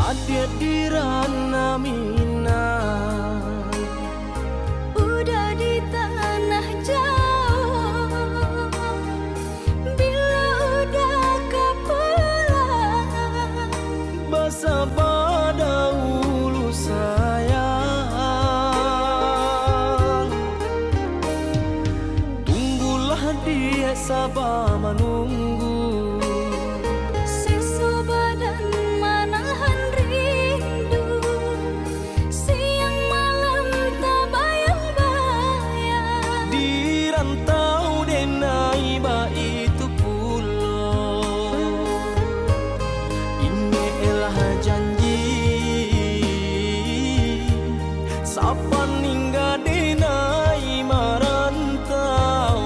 hadir di ranah Minang. Udah di tanah jauh, bila udah kau pulang, Basa pada ulu sayang. Tunggulah dia sabar menunggu. seso badan manahan rindu, siang malam tak bayang-bayang. Di rantau denai ba itu pulau, ini elah janji sapan hingga denai marantau.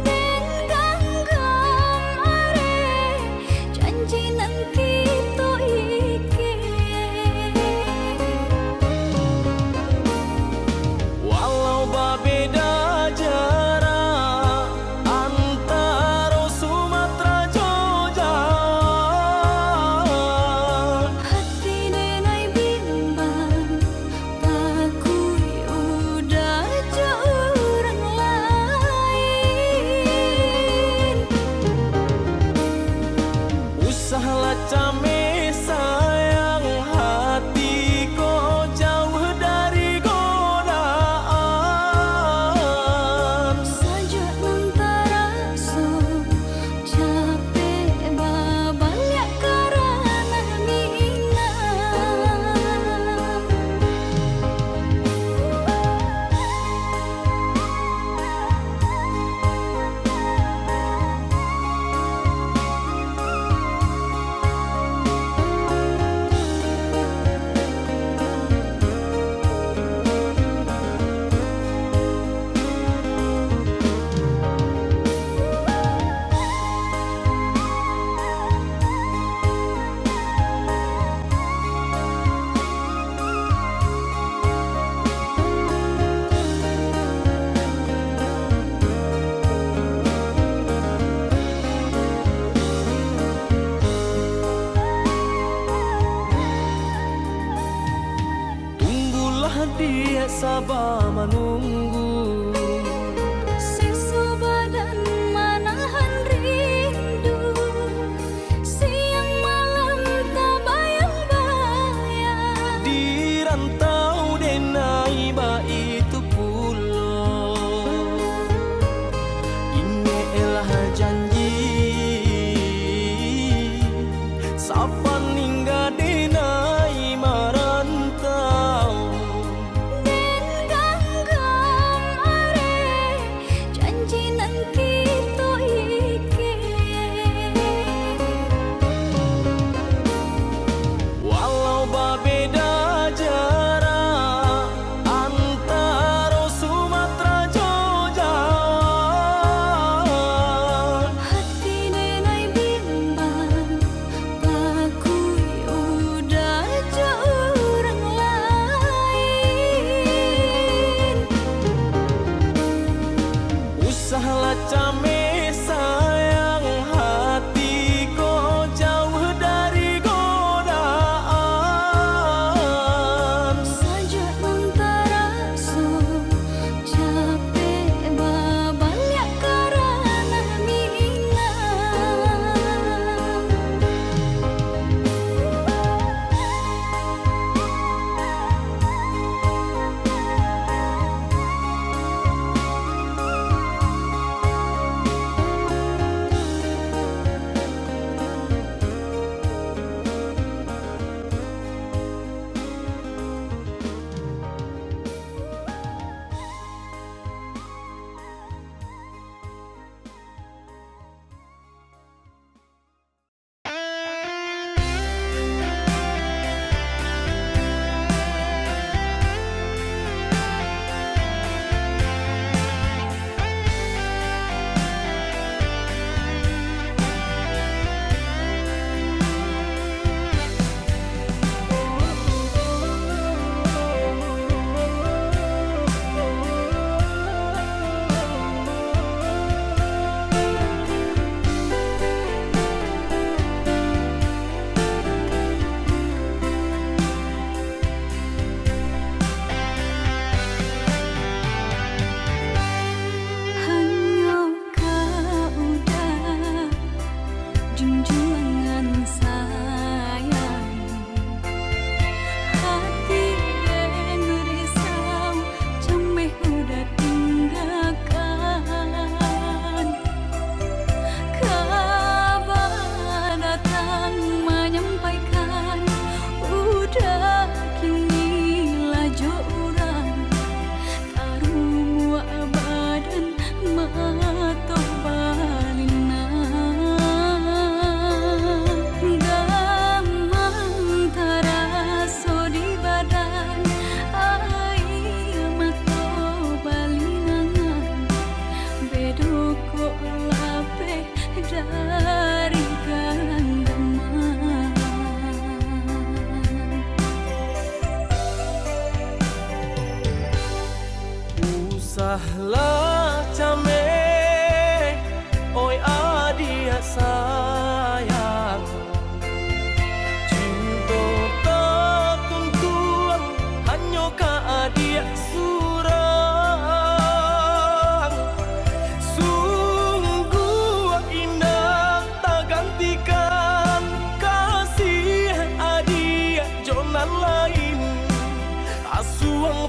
Den ganggang are janji nan kita iki, Walau berbeda jarak antara Sumatera Jogja, hati denai bimbang takui udah jauh orang lain. usahalah came sayang hati kau jauh dari godaan. Saja antara so capek babalik karena minang. Tunggulah dia sabar menunggu. Seso badan manahan rindu, siang malam tak bayang-bayang. Di rantau denai ba itu pulau, ini elah janji sapan hingga denai marantau. Den ganggang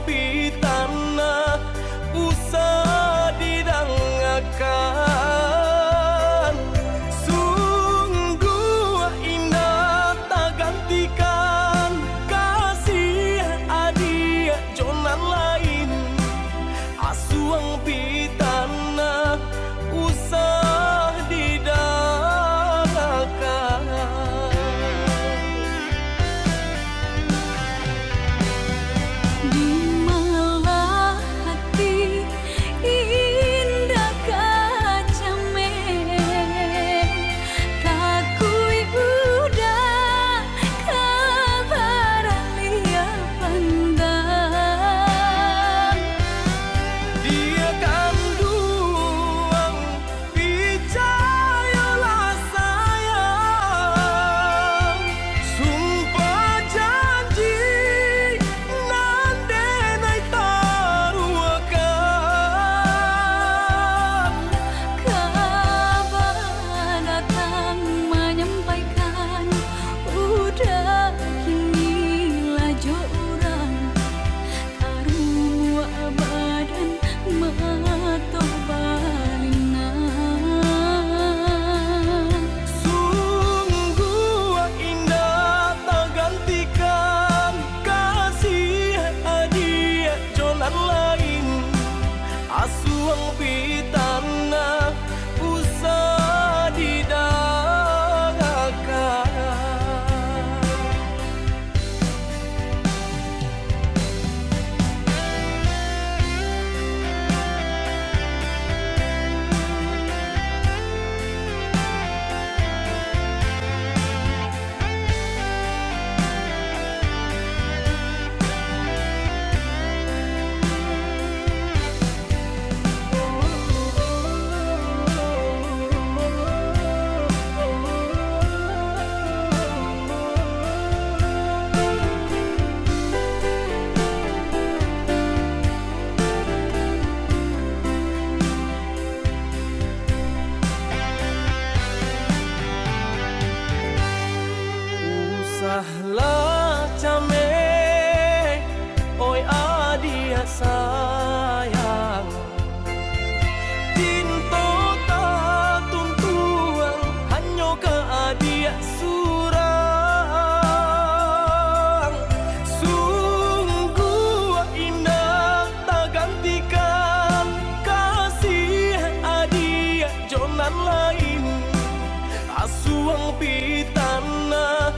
pitana usah didangakan. Sungguh indah tak gantikan kasih adik jonan lain. Asuang pitana usah didangakan. Di malah hati indah kacame, takui udah kabar lia pandang. Dia kandung percayalah sayang, sumpah janji nande naik taruakan. Kabar datang menyampaikan udah kini lajo orang karua badan mato balina. Sungguh indah tak gantikan kasih adik jonan lain. Asuang pitana usah didangakan. Usahlah came, oi adik sayang. Tinto tak tuntuan hanya ke adik surang. Sungguh indah tak gantikan kasih adik jonan lain. Asuang pitana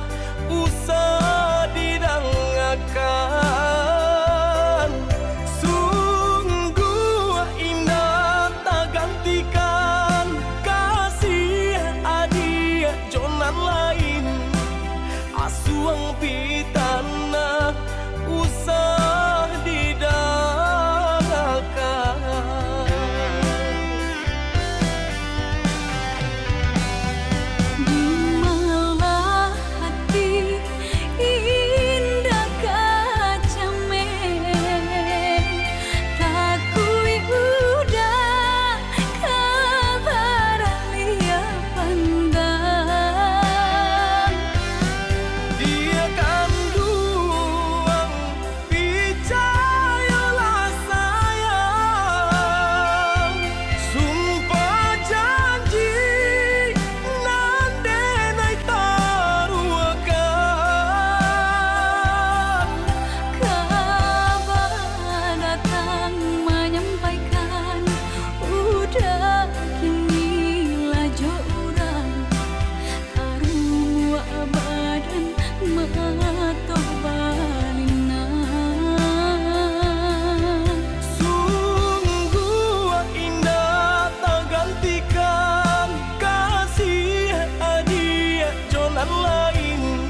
usah didangakan. Sungguh indah tak gantikan kasih adik jonan lain. Asuang pitana usah didangakan. Di malah hati indah kacame, takui udah kabar lia pandang. Dia kandung percayalah sayang, sumpah janji nande naik taruakan. Kabar datang menyampaikan udah kini lajo orang karua badan mato balina. Sungguh indah tak gantikan kasih adik jonan lain.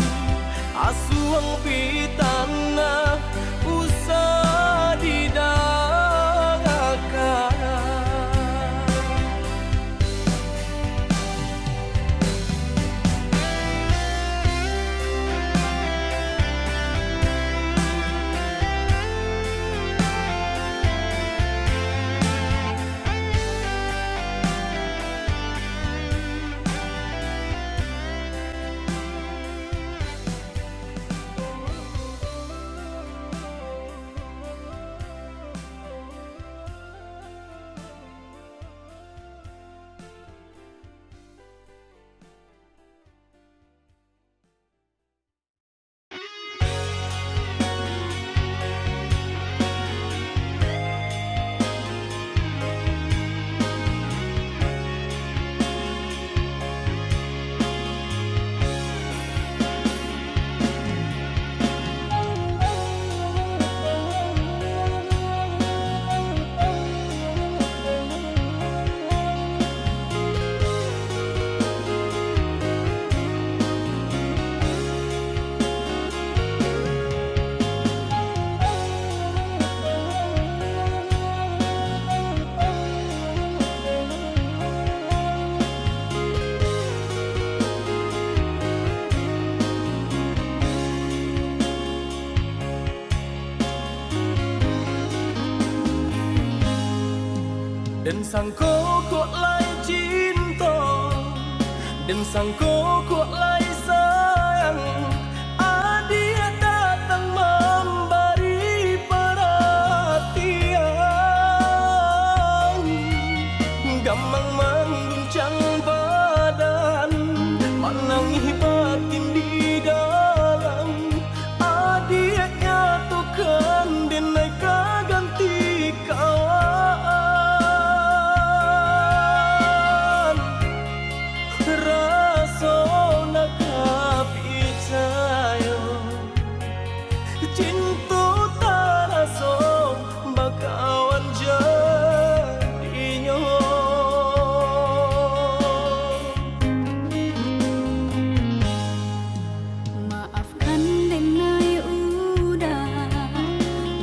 Asuang pitana usah didangakan. Dan sangko kok lai cinta, dan sangko kok lai sayang. Dia datang memberi perhatian, gampang mengguncang badan, menangis batin di dalam. Dia nyatukan dan naik ganti kawan. Rasa nak percaya, cinta tak rasa bakawan jadinya. Maafkan denai udah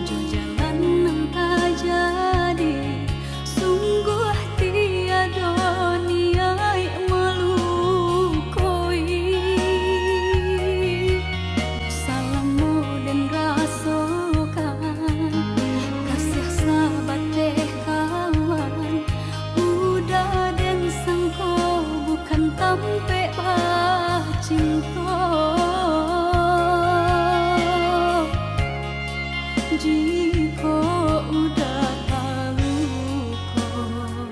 jo jalan nang tak jadi, sungguh tiada niat melukoi. Salammu dan rasakan kasih sahabat teh kawan. Udah dan sangko bukan tampe bah cinta. Jika udah tahu kok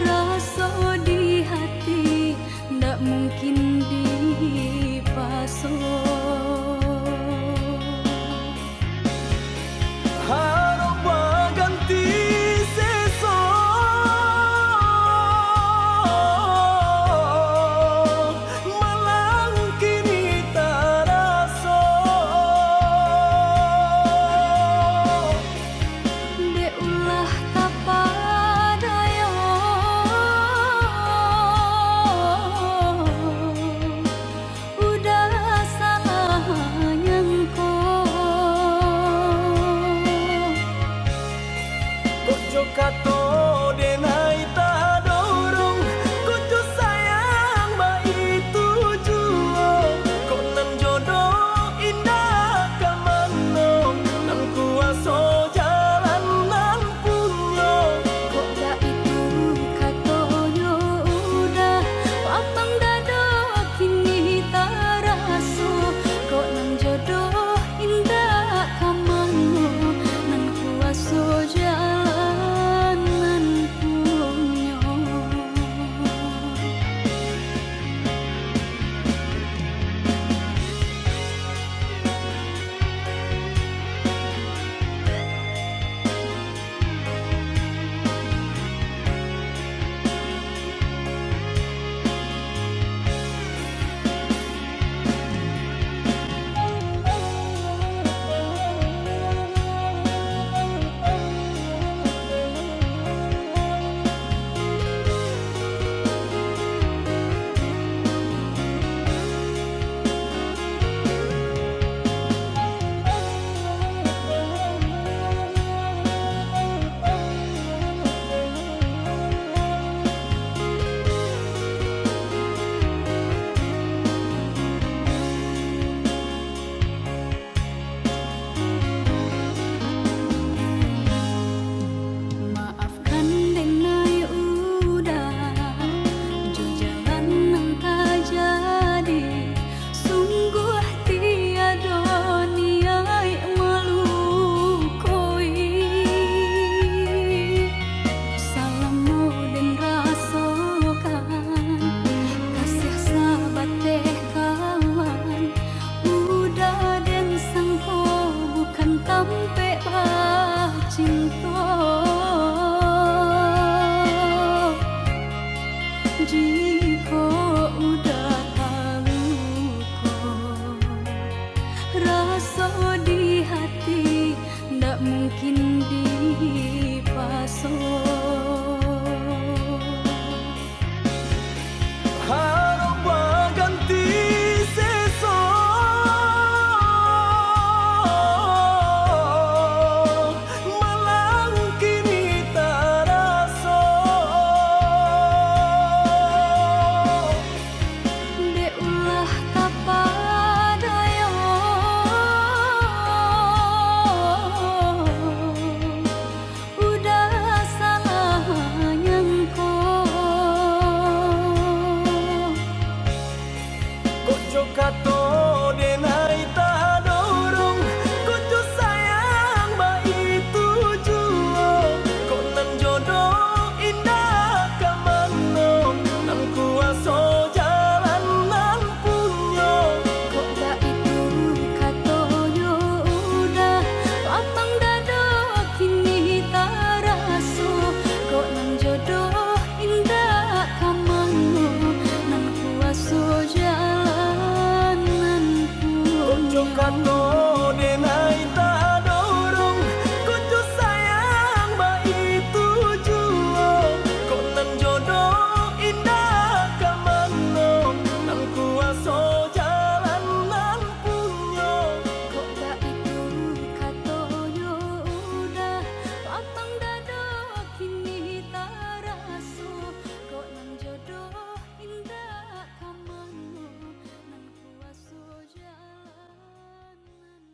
rasa di hati ndak mungkin dipasok. Harap ganti seso, malang kini tak rasa. Dek ulah tapadaya, udah salah nyangko. Kojo kato denai tak dorong, kojo sayang ba itu jua. Kok nan jodoh indah kamano, nan kuaso jalan nan punya. Kok dah itu katonyo udah papang dado kini tak raso. Kok nang jodoh indah kamano, nan kuaso jalan nan punya. Maafkan denai udah jo jalan nang tak jadi, sungguh tiada niat melukoi. Salammu dan rasakan kasih sahabat teh kawan. Udah dan sangko bukan tampe bah cinta. Jika udah tahu kok rasa di hati ndak mungkin dipasok. Harap ganti seso, malang kini tak rasa. Dek ulah tapadaya, udah salah kato denai tak dorong kucu sayang ba itu juo kok nan jodoh indah kamano nan kuaso jalan nan punyo Kok gak itu katoyo udah lapang dado kini tak raso kok nang jodoh indah kamano nan kuaso jalan nan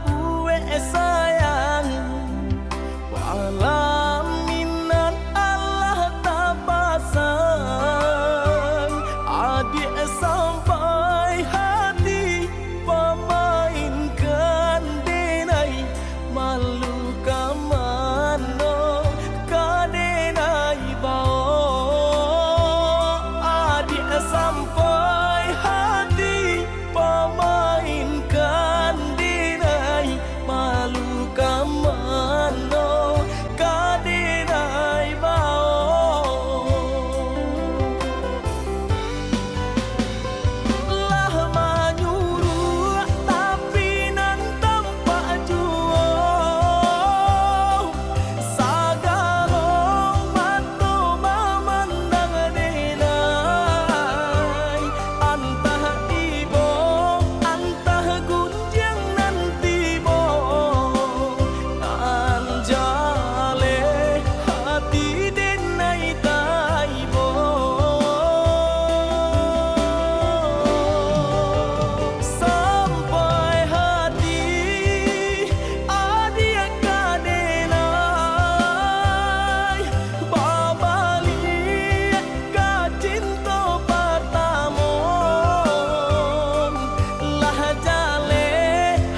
bue sayang walaminan Allah tak pasang adik sampai hati pemainkan denai malu kamano kadenai bao adik sampai hati pemainkan denai malu kamano kadenai bao lah menyuruh tapi nan tampak juo sagarong mato memandang denai antah ibo antah gunjang nanti bo anjale hati denai taibo sampai hati adia kadenai babali kacinto pertamon lah jale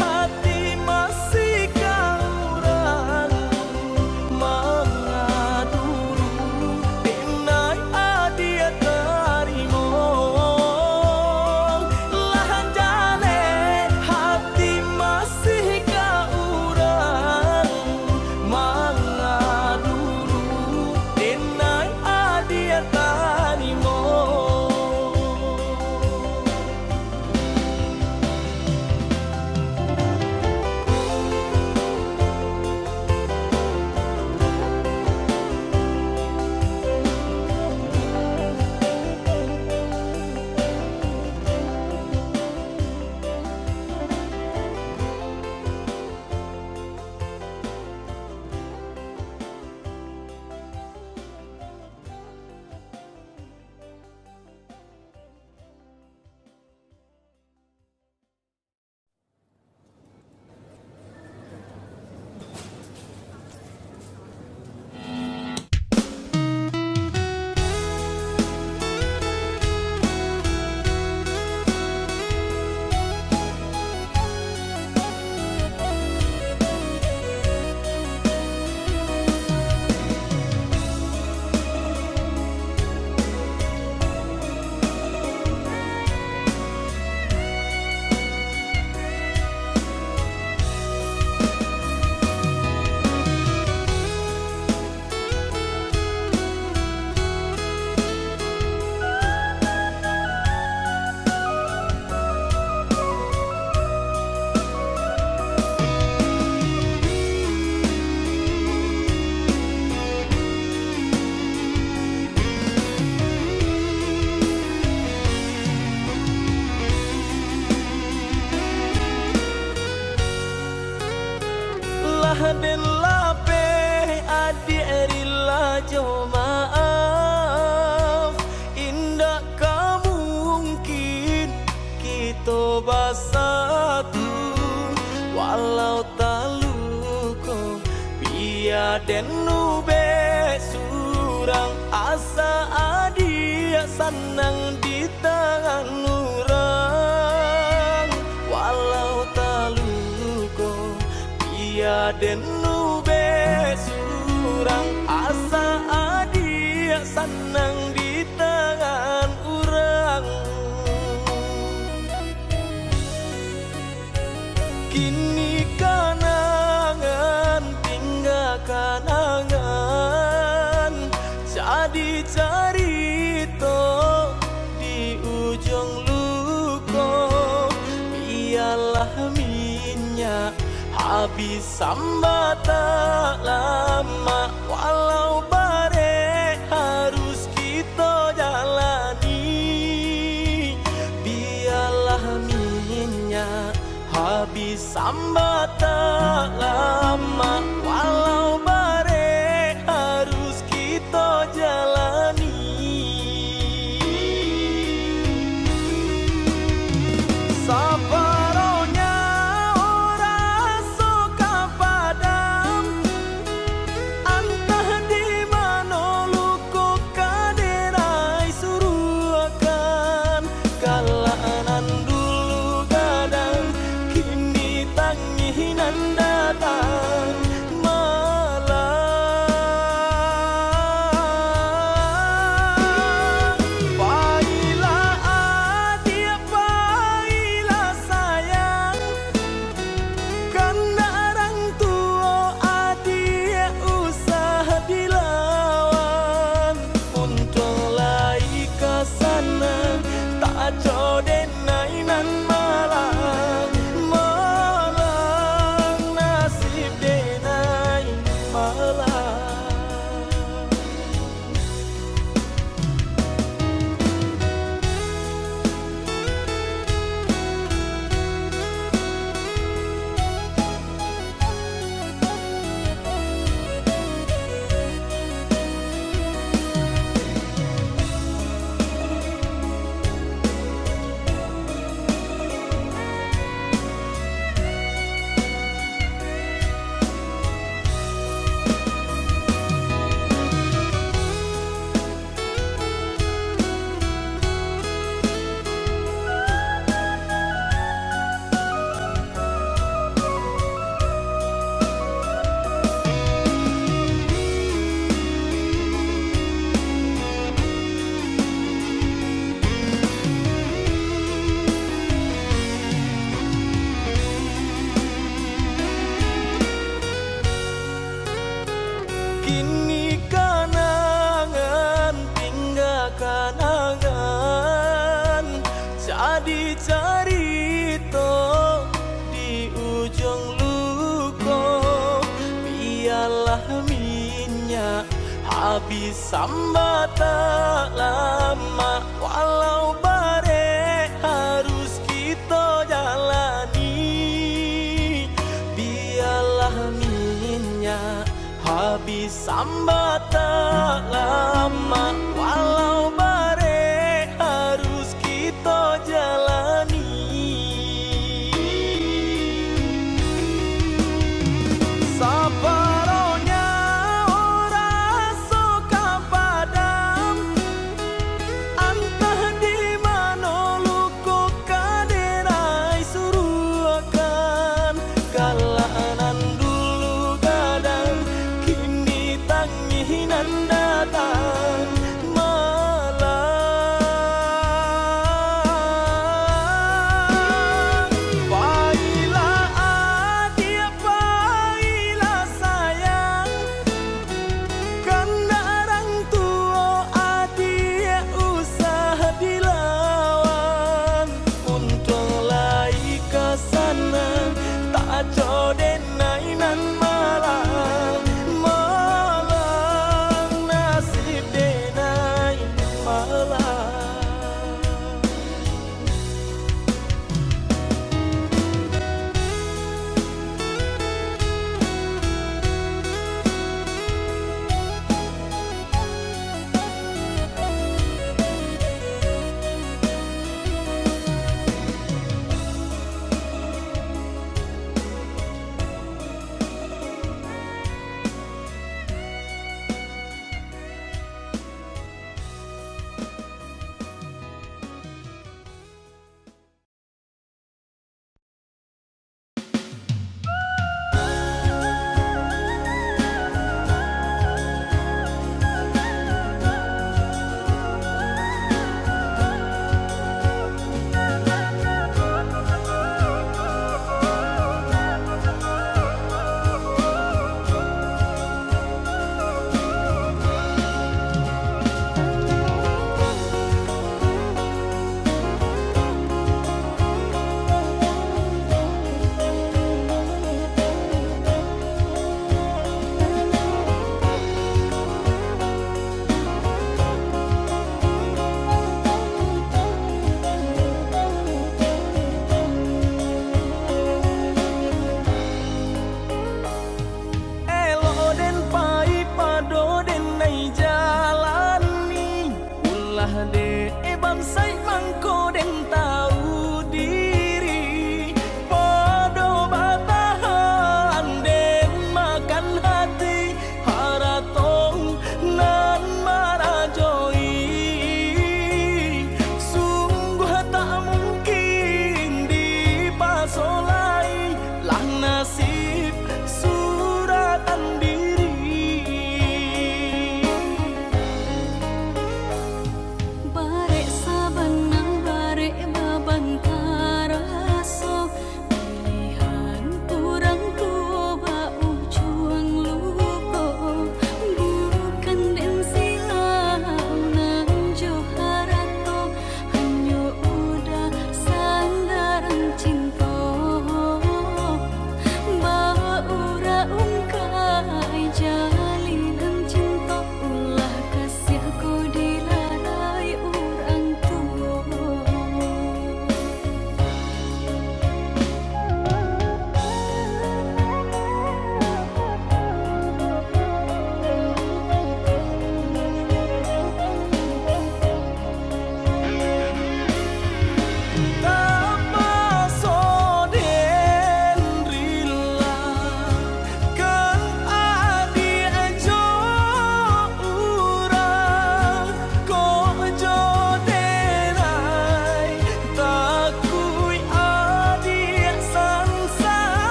hati masih kaurang mengaduru denai adia tarimo lah jale hati masih kaurang mengaduru denai adia tarimo lah den lape adik rila jo maaf indah mungkin kita bersatu walau taluko biar den nube surang asa adia senang di tangan orang walau taluko biar den nube surang asa adia senang di tangan orang kini kanangan tinggal kanangan jadi cerita di ujung luko biarlah minyak habis sambat tak lama walau bare harus kita jalani biarlah minyak habis sambat tak lama walau bare harus kita jalani sabaronya orang tanginan datang malam. Baiklah adik, baiklah sayang, karena orang tua adik usah dilawan. Untung lai ke sana tak jodoh nainan malang, malang nasib denai malang. Kini kenangan tinggal kenangan, jadi cerita di ujung luka. Biarlah minyak habis sambat tak lama, walau bare harus kita jalani. Biarlah minyak habis sambat tak lama, walau bare harus kita jalani. Sabaronya orang suka padam, entah di mana luku kaderai suruhkan. Kalanan dulu gadang, kini tanginan datang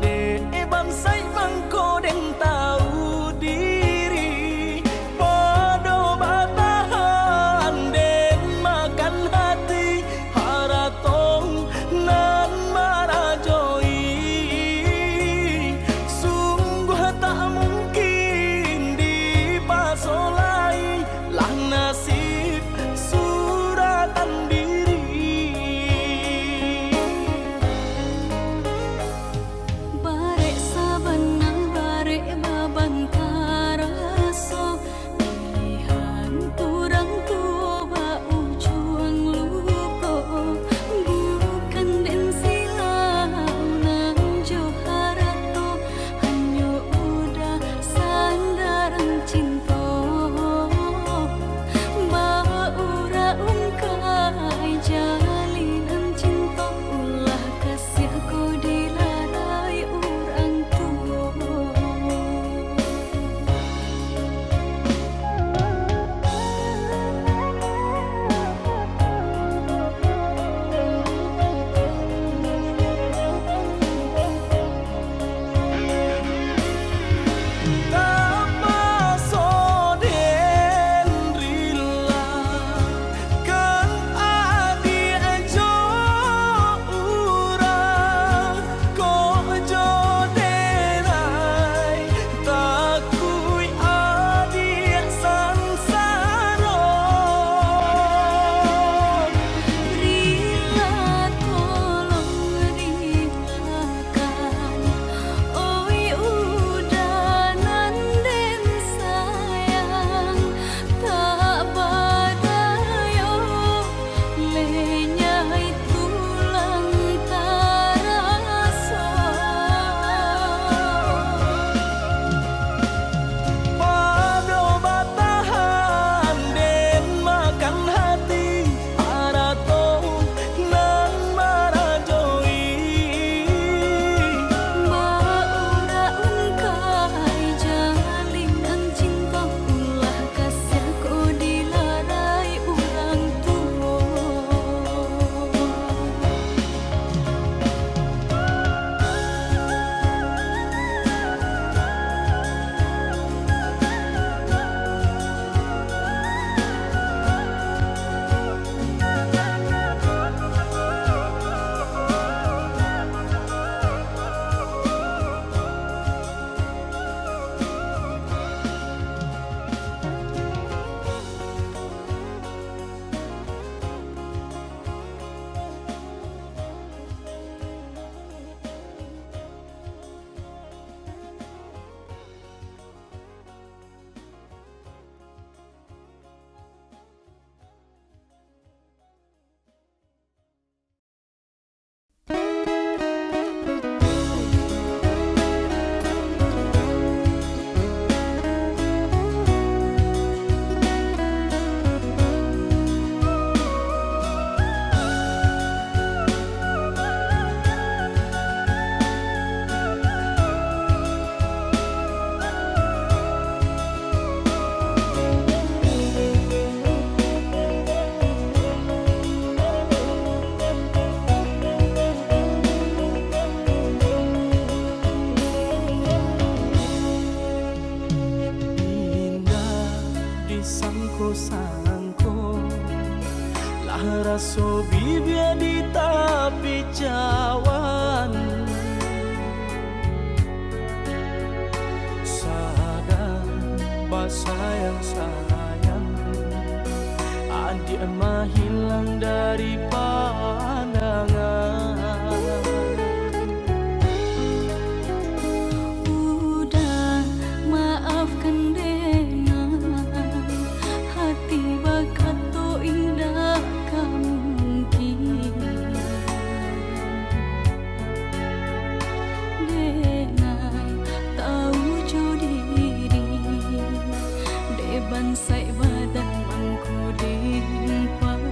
ande bansai mangko den tahu diri podo batahan den makan hati haratong nan marajoi sungguh tak mungkin dipasolai lah nasib suratan diri Barek sabanang barek babang karaso pilihan turang tua ba ujung luko bukan den silau nang joharato hanya udah sandaran cinta ba ura ungkai jalinan cinta ulah kasih ko dilarai urang tua Tamaso den rila kan adi ajo urang ko jo denai takui adi sansaro Rila tolong rilakan oi udah nanden sayang tak badayo lenyai tulang taraso Pado batahan den makan hati arato nang marajoi Maura ungkai jalinan cinta ulah kasih ko dilarai urang tua indah disangko-sangko lah raso bibia di tapi cawan sadar bah sayang adik mah hilang dari pandangan Udah maafkan denang hati bakato indah mungkin denai tahu jo diri deban sai badan mangko dimpai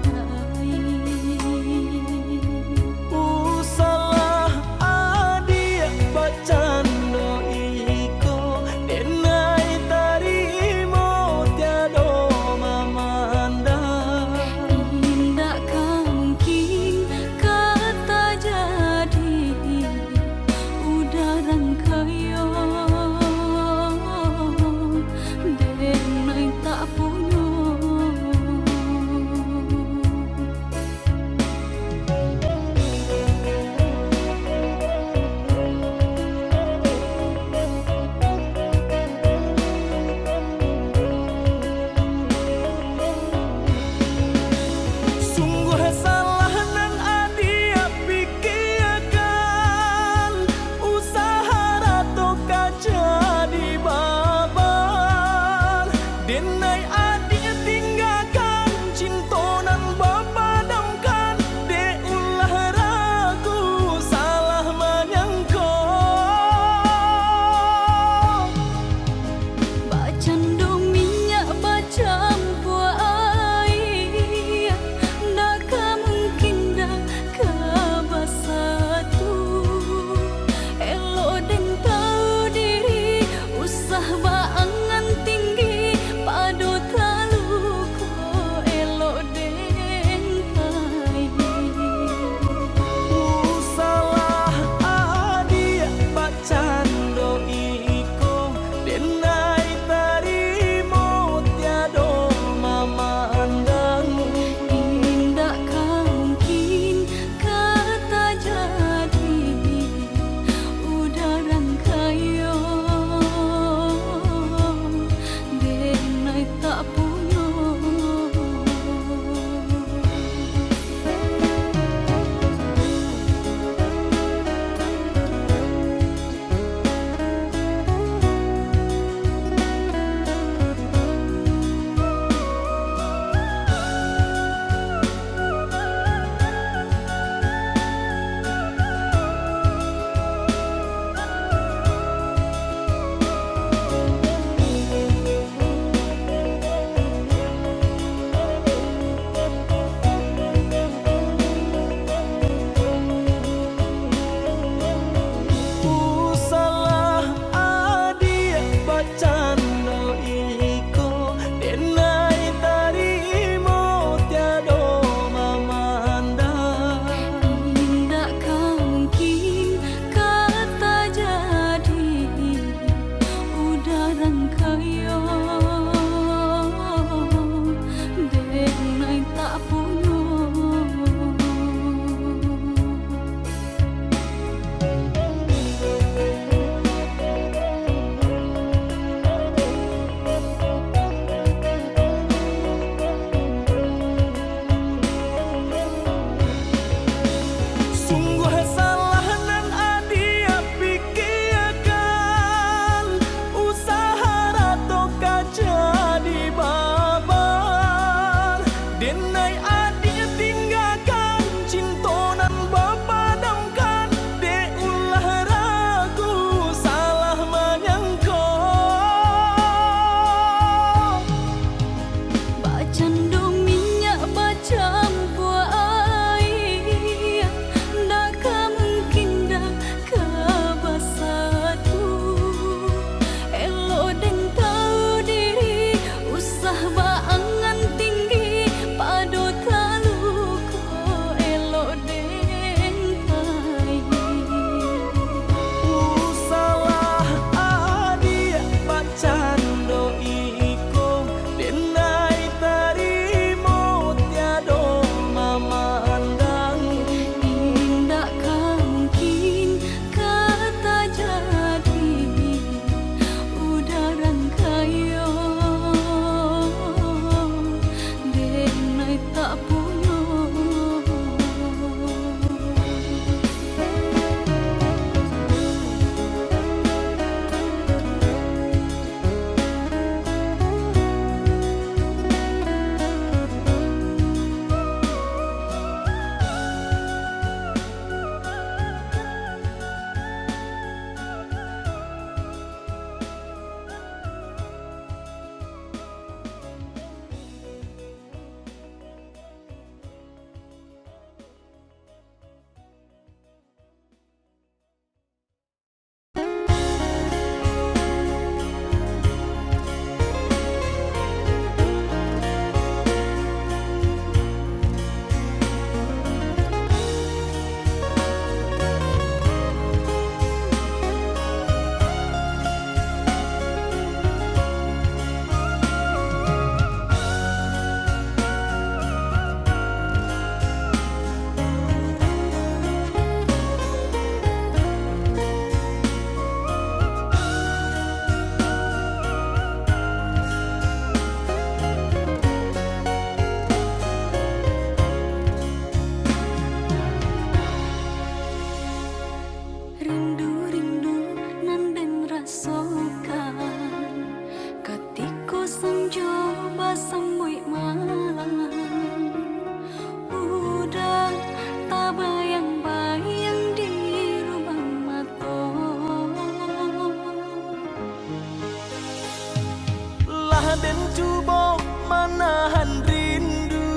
dan coba menahan rindu,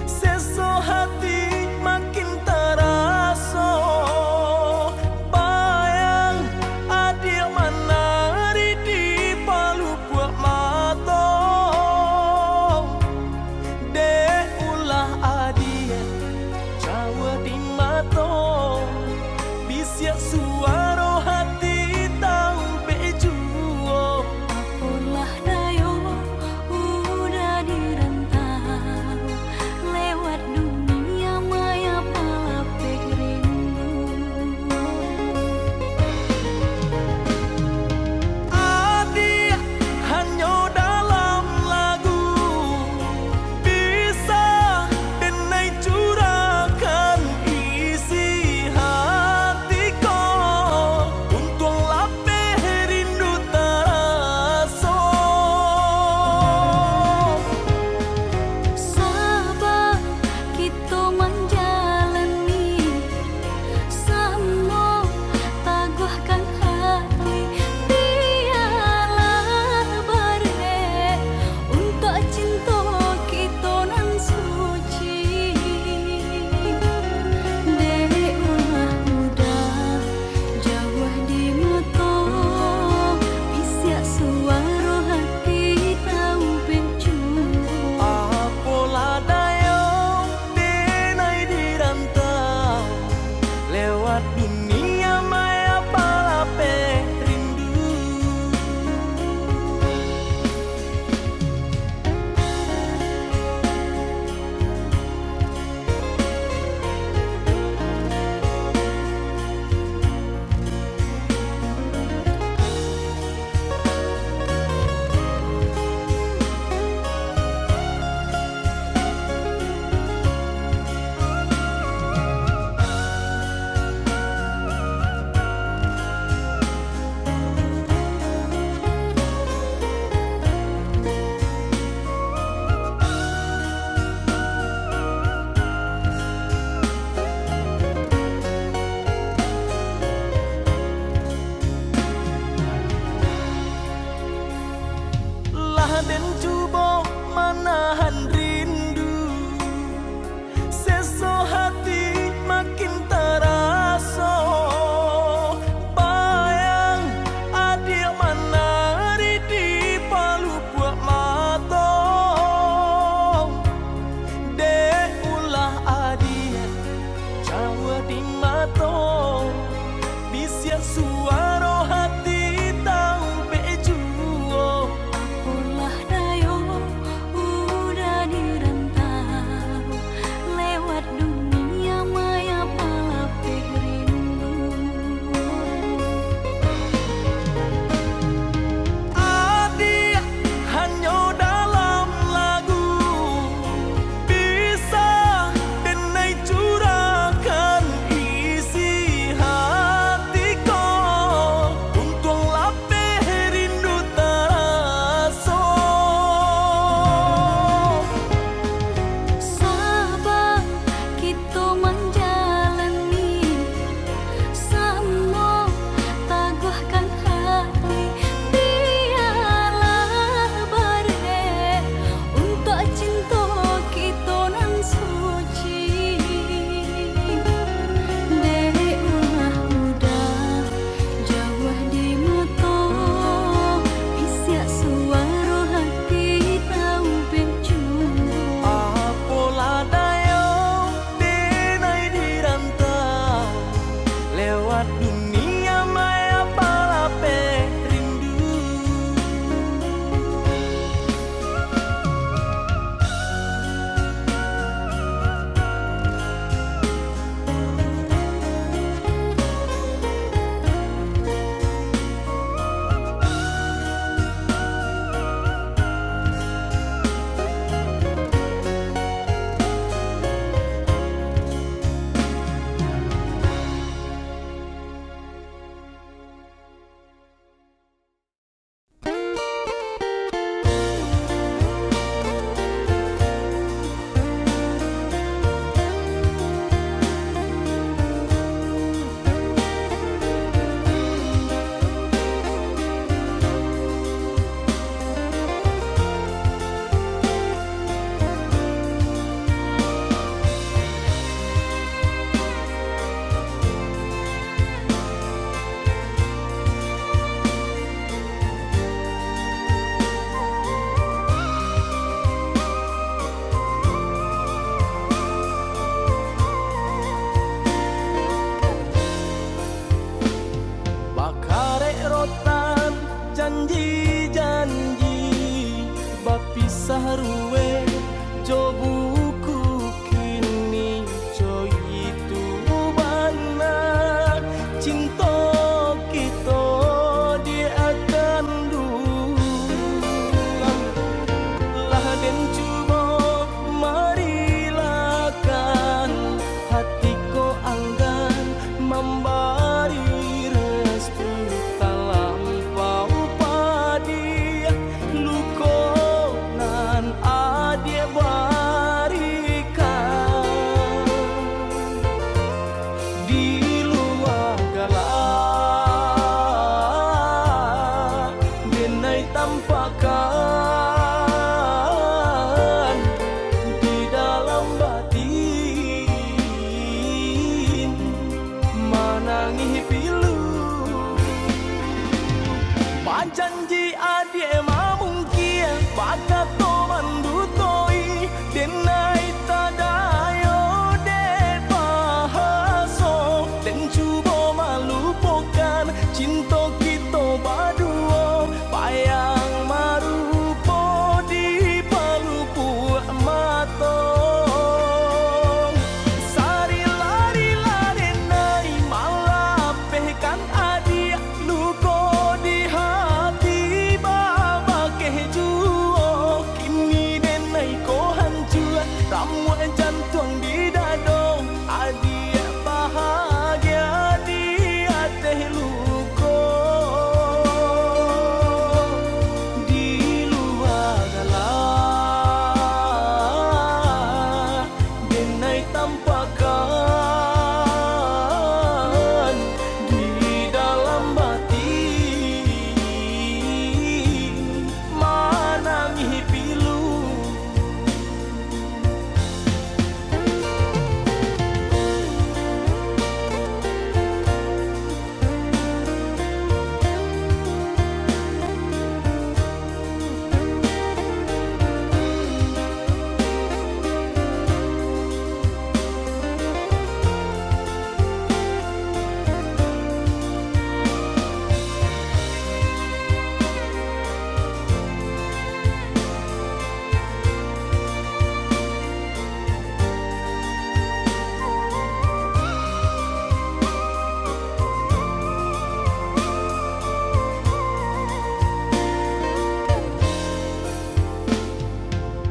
seso hati makin terasa. Bayang adik menari di palu buat mata, dek ulah adik Jawa di mata, bisyak suara hati tahu bejuo. Apalah dayo udah dirantau lewat dunia maya palapeh rindu. Adik hanya dalam lagu bisa denai curahkan isi hatiku, untung lapeh rindu terasa. Sabar kita menjalani semua taguhkan hati, biarlah bare untuk cinta kita nan suci. Dek udah jauh di mata, bisyak suara hati tahu bejuo. Apalah dayo denai dirantau lewat dunia maya palapeh rindu. Lah dan coba menahan rindu, seso hati makin terasa. Bayang adik menari di palu buat mata, dek ulah adik Jawa di mata, bisyak suara hati tahu bejuo. Apalah dayo udah otan janji-janji bapisah ruwe jo buku kini jo itu bana cinta kita dia akan dulang lah den cuba marilakan hatiku anggan membari restu talampau padi luko nan adie barikan di luar galak benai tampakan di dalam batin manangi pilu panjanji adie mamungkia bakat to mandutoi denai tadayo de pahaso den cubo malupokan cinta kita baduo payang marupo di palupu matong sari lari lari nai malapehkan adia luko di hati baba kejuo kini denai ko hancur ramuan jantung di dado adia bahagia di hati luko di luar galak denai tampakan di dalam batin manangi pilu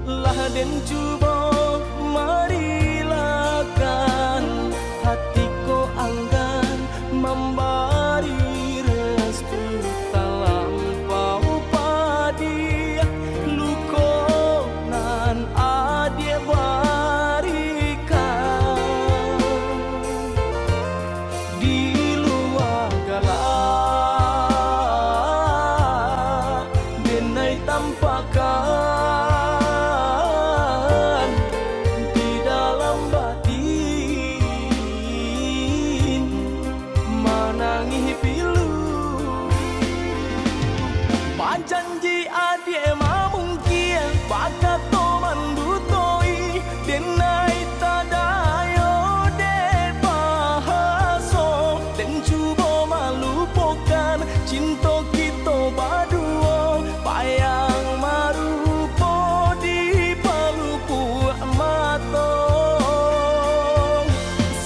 lah den cuba marilakan hatiku anggan membari restu talampau padi luko nan adie barikan di luar galak denai tampakan di dalam batin manangi pilu panjanji adie mamungkia bakat to mandutoi denai tadayo de pahaso den cubo malupokan cinta kita baduo payang marupo di palupu matong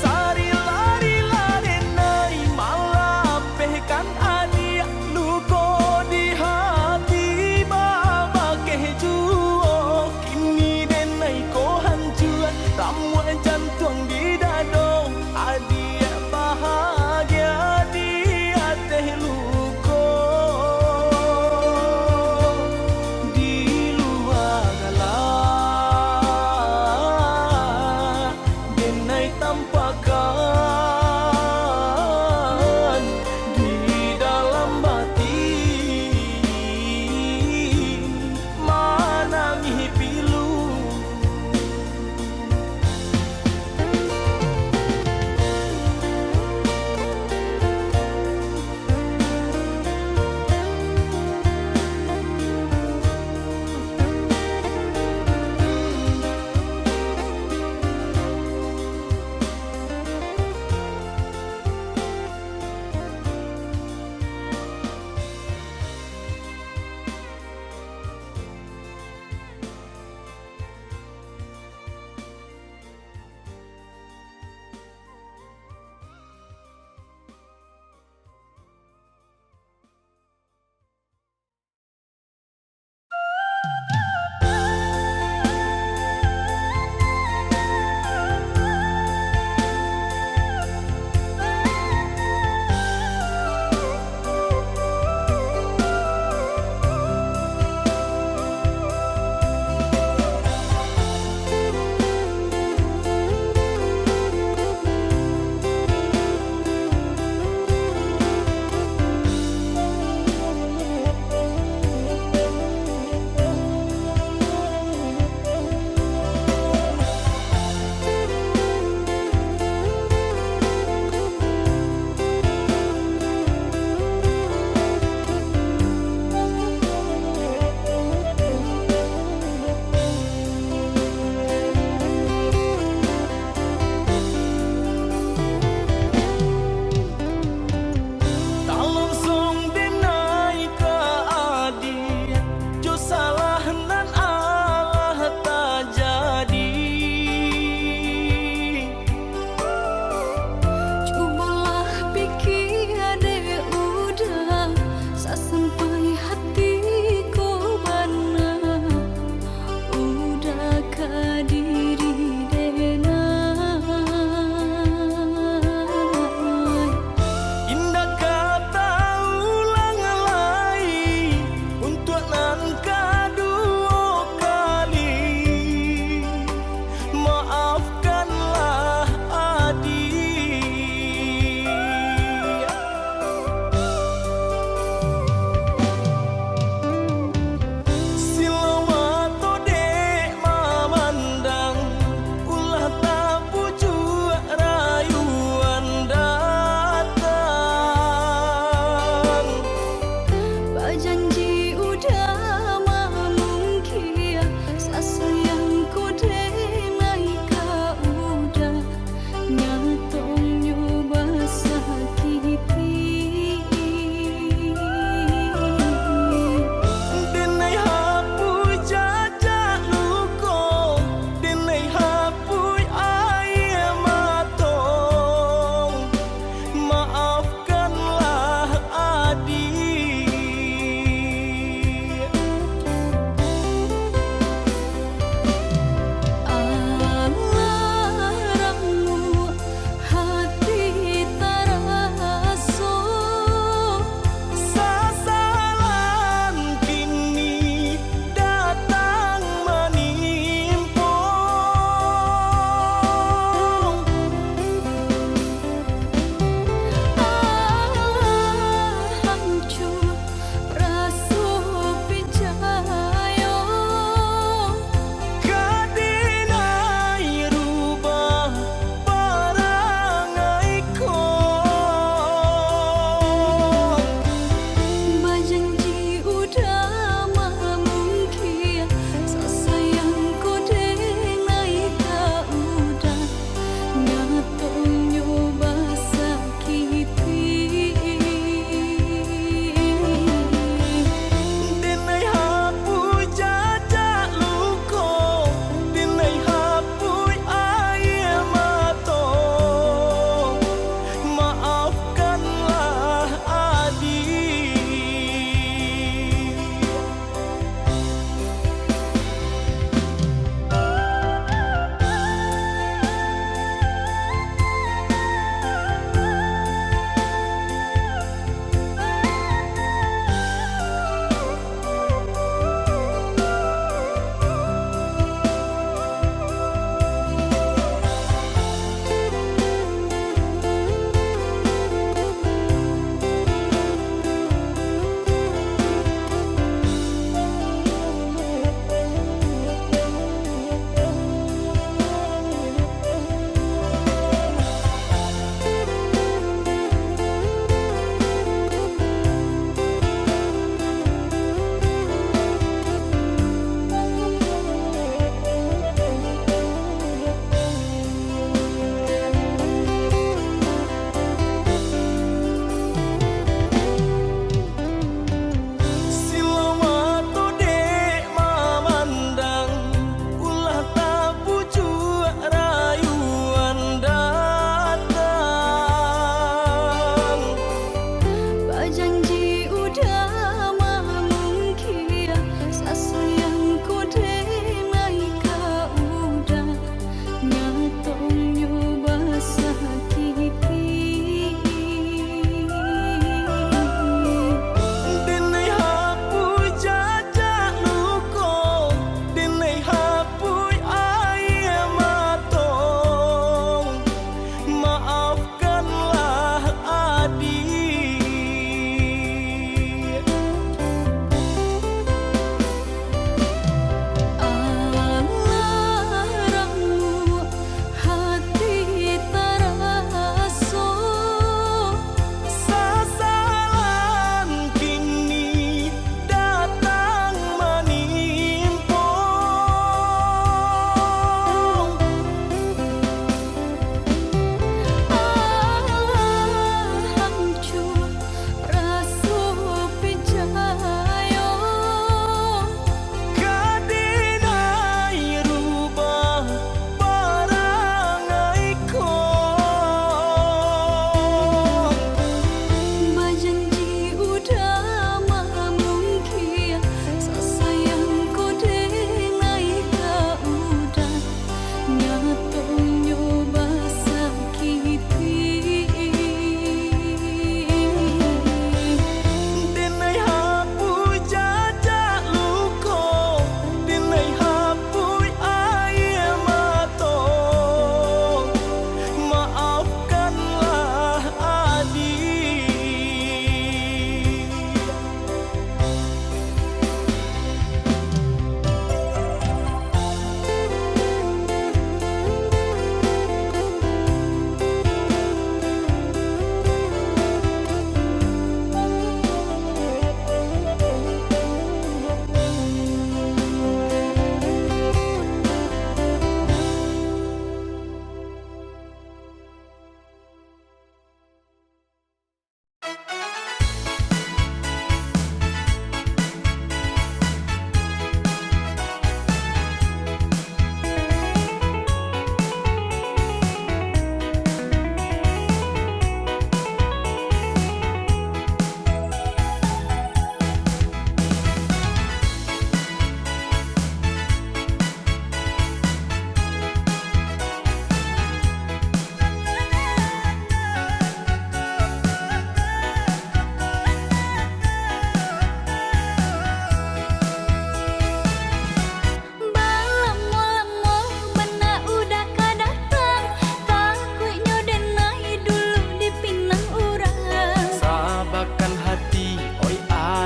sari lari lari nai malapehkan adia luko di hati baba kejuo kini denai ko hancur ramuan jantung di dado adia bahagia di hati luko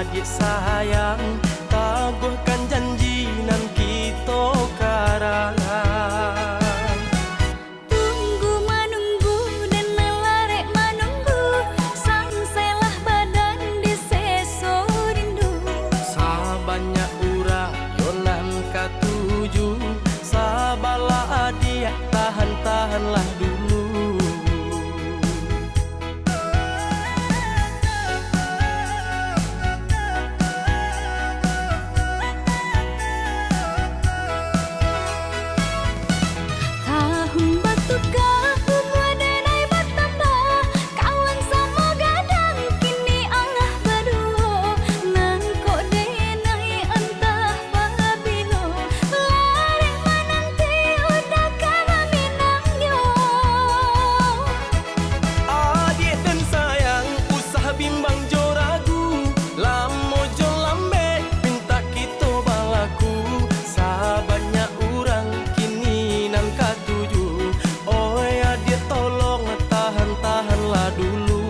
adik sayang, tabuhkan janji nan kita karangan. Tunggu menunggu dan larek menunggu, sangselah badan di seso rindu. Sabanyak urang yonan katuju, sabalah adik tahan-tahanlah dulu. Tahun batukah umur denai bertambah, kawan sama gadang kini Allah berdua. Nan kok denai entah pabilo, larek menanti udah kala minangnya. Adik dan sayang, usah bimbang jo ragu, lamo jo lambe, minta kita balaku. Sabanyak urang kini nan katuju, oi adik tolong tahan-tahanlah dulu.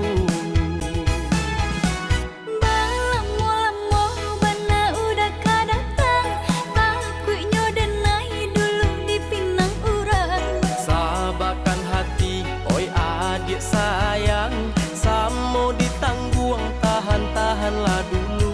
Balamo-lamo bana udah kadatang, takutnya denai dulu dipinang urang. Sabarkan hati, oi adik sayang, samo ditangguang tahan-tahanlah dulu.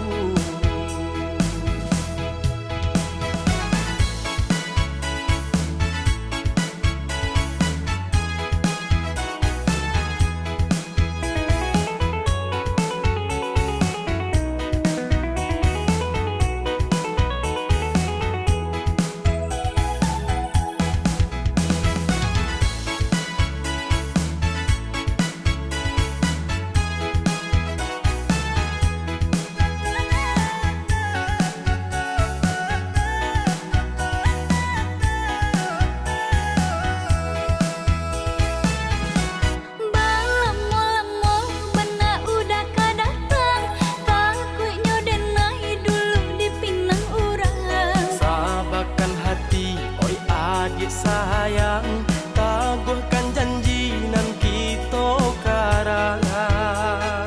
Balamo-lamo bana udah kadatang, takutnya denai dulu dipinang urang. Sabarkan hati, oi adik sayang, tabuhkan janji nan kita karangan.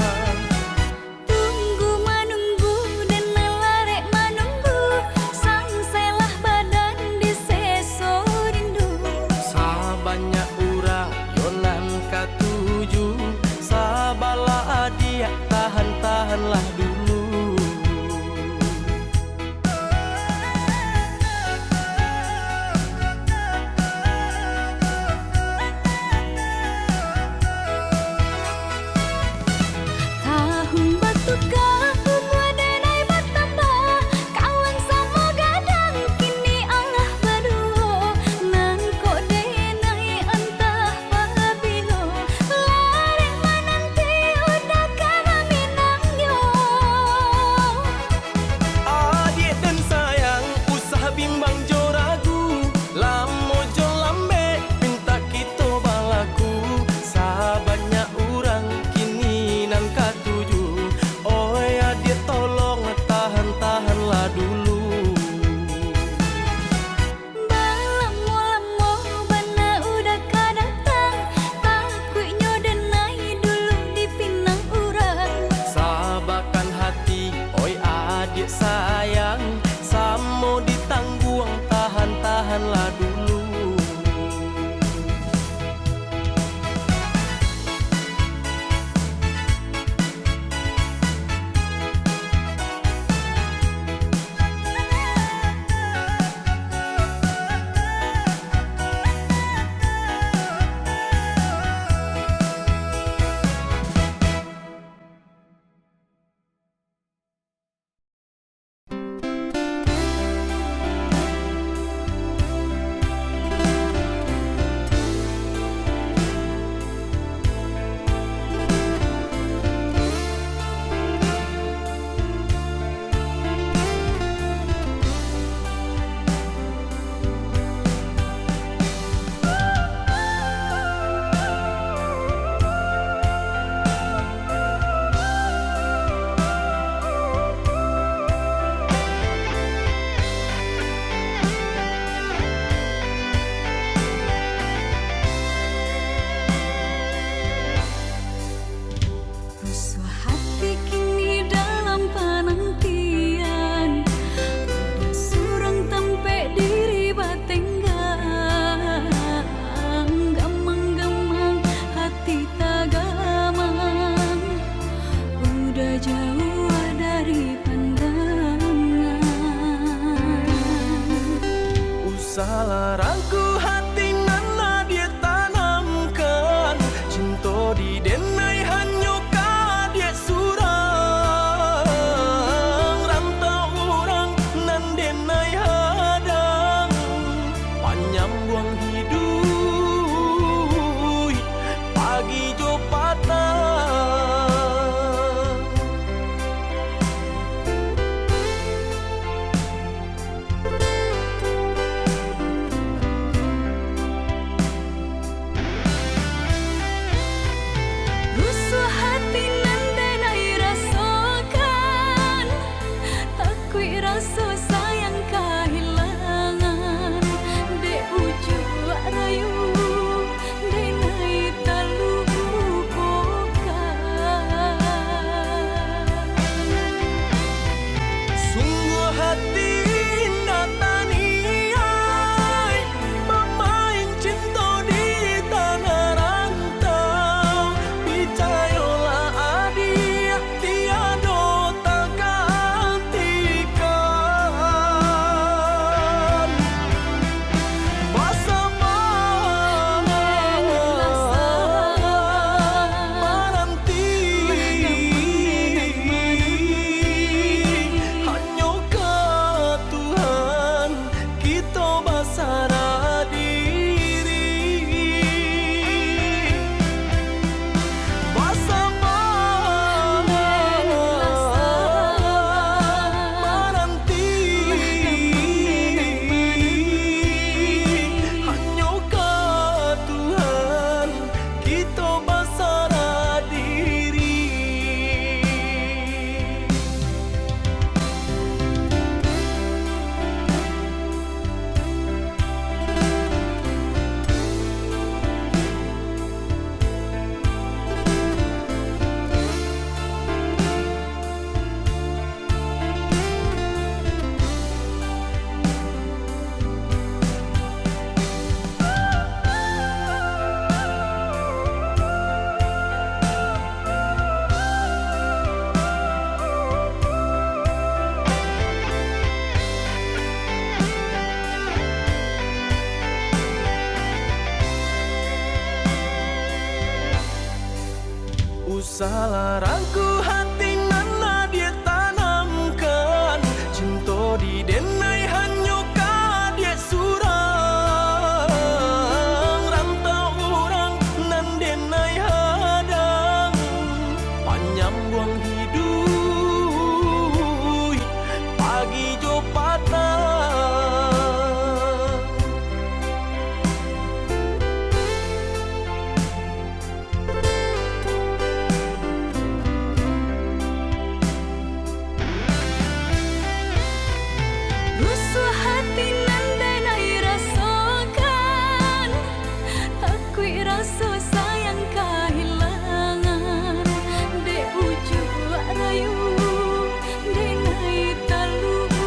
Tunggu menunggu dan larek menunggu, sangselah badan di seso rindu. Sabanyak urang yonan katuju, sabalah adik tahan-tahanlah dulu. Tahun batukah umur denai bertambah, kawan sama gadang kini Allah berdua. Nan kok denai entah pabilo, larek menanti udah kala minangnya. Adik dan sayang, usah bimbang jo ragu, lamo jo lambe, minta kita balaku. Sabanyak urang kini nan katuju, oi adik tolong tahan-tahanlah dulu. Balamo-lamo bana udah kadatang, takutnya denai dulu dipinang urang. Sabarkan hati, oi adik sayang, samo ditangguang tahan-tahanlah dulu. salarangku hati nana dia tanamkan, cinta di denai hanya ka dia surang, rantau orang nan denai hadang, panjang buang hidup pagi jo patah. Rusuh hati nan denai rasakan, takui rasa sayang kehilangan. De ujung rayu denai terlupakan.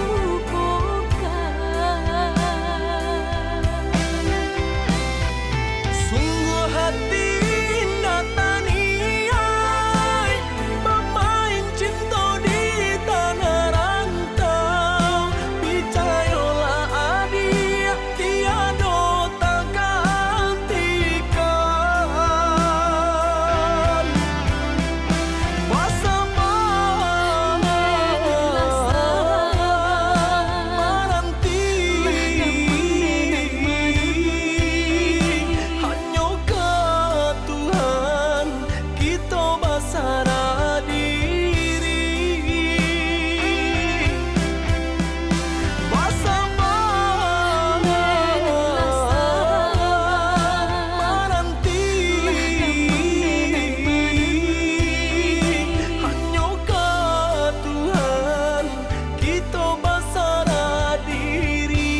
Sungguh hati nataniai, pemain cinta di tanah rantau. Percayalah adik, tiada tak gantikan. Masa menanti hanya ke Tuhan kita bersarah diri. Masa menanti hanya ke Tuhan kita bersarah diri.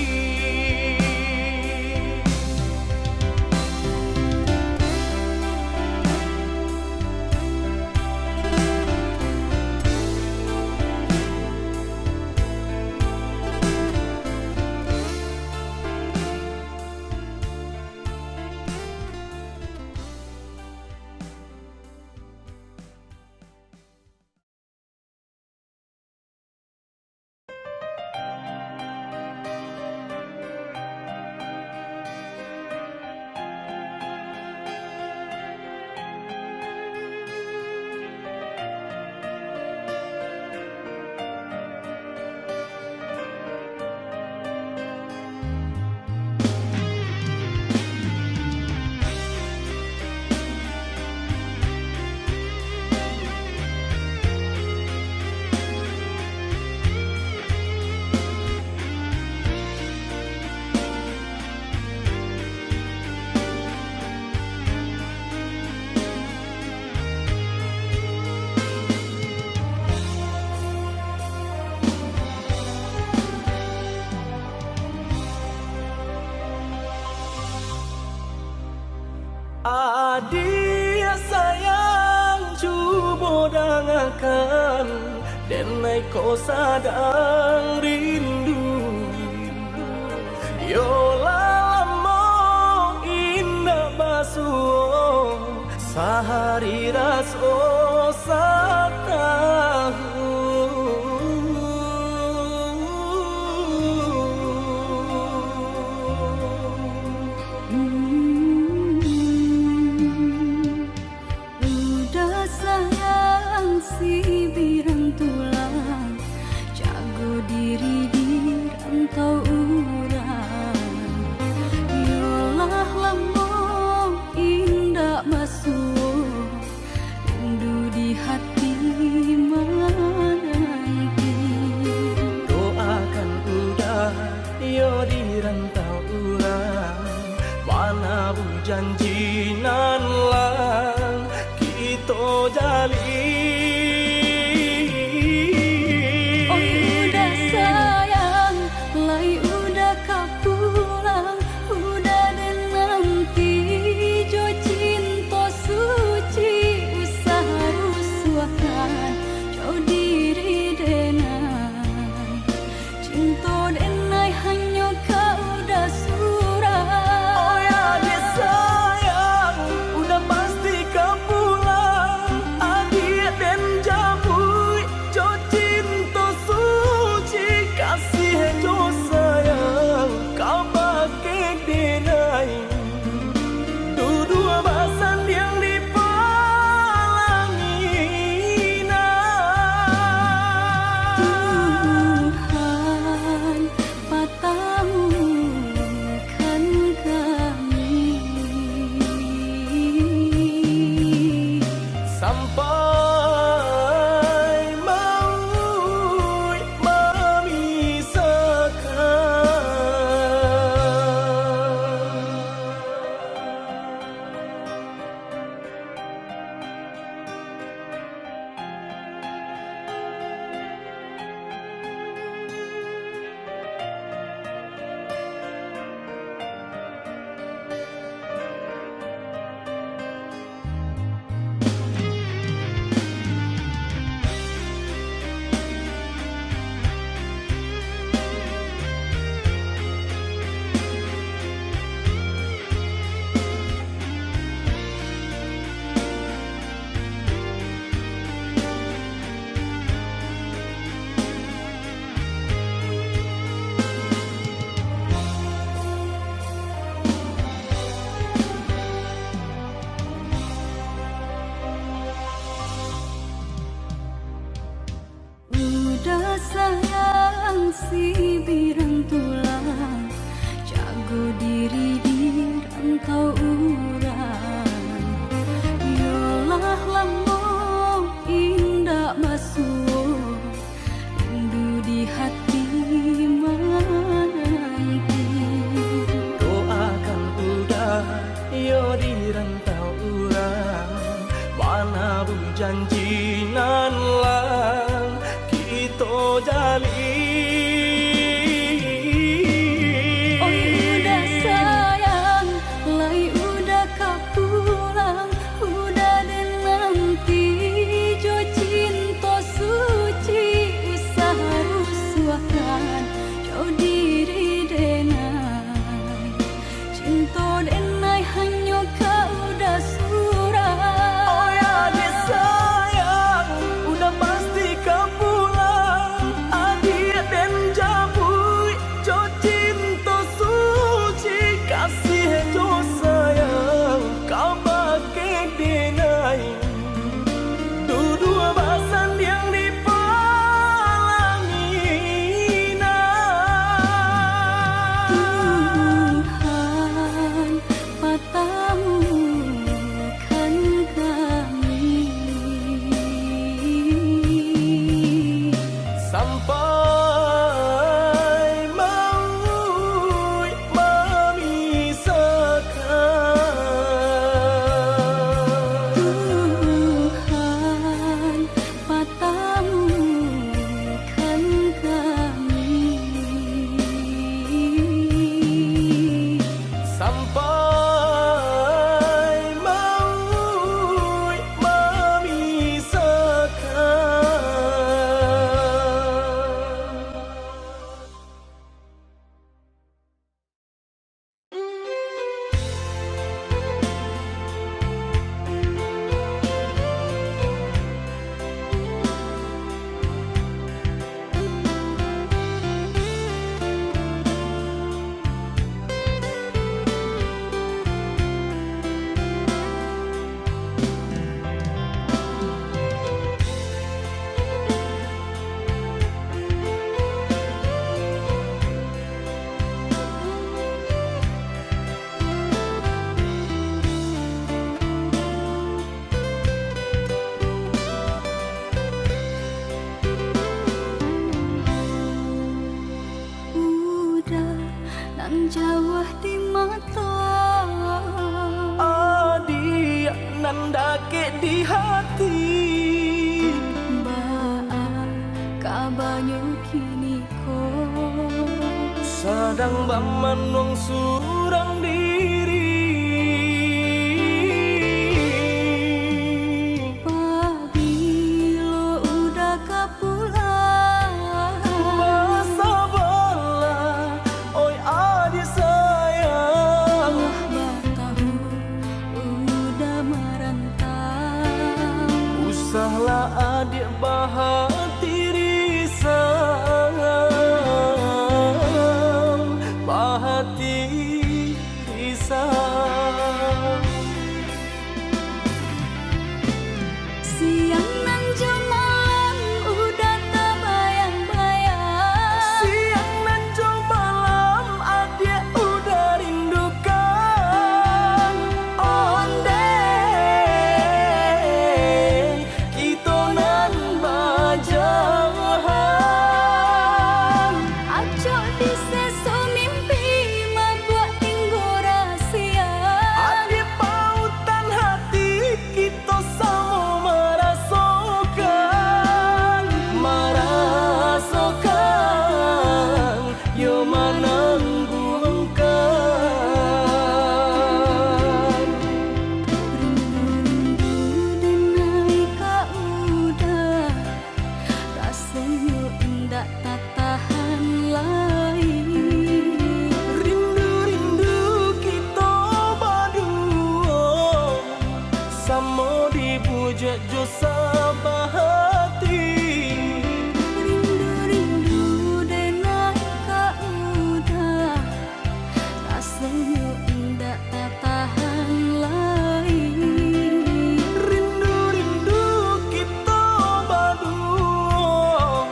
Adik sayang cuba dengarkan, denai kau sadang rindu. Yolah lama indah basuh, sehari raso Udah sayang si birang tulang, jago diri di rantau urang. Yolah lama indah basuh, rindu di hati menanti. doakan udah yo di rantau urang, mana bu janji nan lang kita jalin. Oh udah sayang, lai udah kau pulang, udah dan nanti jo cinta suci usaha rusuhkan, jo diri denai, cinta denai hanya kau udah surah. Oh ya dia sayang, sayang si birang tulang, jago diri di rantau urang. Yolah lambung indah masuk, rindu di hati menanti. Doakan udah yo di rantau urang, mana janji nan lang kita jalin. Oi udah sayang, lai udah kau pulang, udah dan nanti jo cinta suci usah rusuhkan jo diri denai. Cinta denai hanya kau udah surah. Oh ya dia sayang, udah pasti kau pulang. Adik dan jabui, jo cinta suci, kasih jo sayang, kau pakai denai. Dua bahasan yang dipalangina. Tuhan patamu kan kami Sampai maut memisahkan. Tuhan patamu kan kami Sampai maut udah nan jauh di mata. adik nan dake di hati. Baa kabanyo kini ko Sadang bamanong surang diri. pabilo udah kapulang. Basa bala, oi adik sayang. Batahu udah merantau. Usahlah adik bahati risau, bahati risau. Siang nan jemalan udah tak bayang-bayang. Siang nan jo malam adik udah rindukan. Onde kita nan bajahan. Aco di seso mimpi mabuat tinggo rahasia. Adik pautan hati kita sama merasakan, merasakan yo menangguhkan. Rindu-rindu denai ka udah, rasanya indah tak tahan lain. Rindu-rindu kita berdua, sama dipuja jo sabahati. Rindu-rindu denai ka udah, rasanya indah tak tahan lain. Rindu-rindu kita berdua,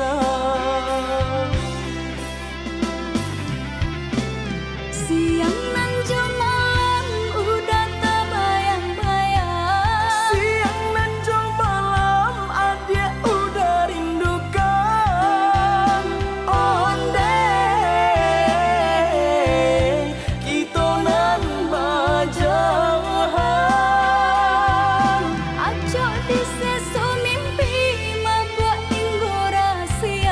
pisah. Siang nan jam malam udah tak bayang-bayang. Siang nan jam malam adik udah rindukan. Onde kita nan bajahan. Aco di sesu mimpi mabak tinggo rahasia.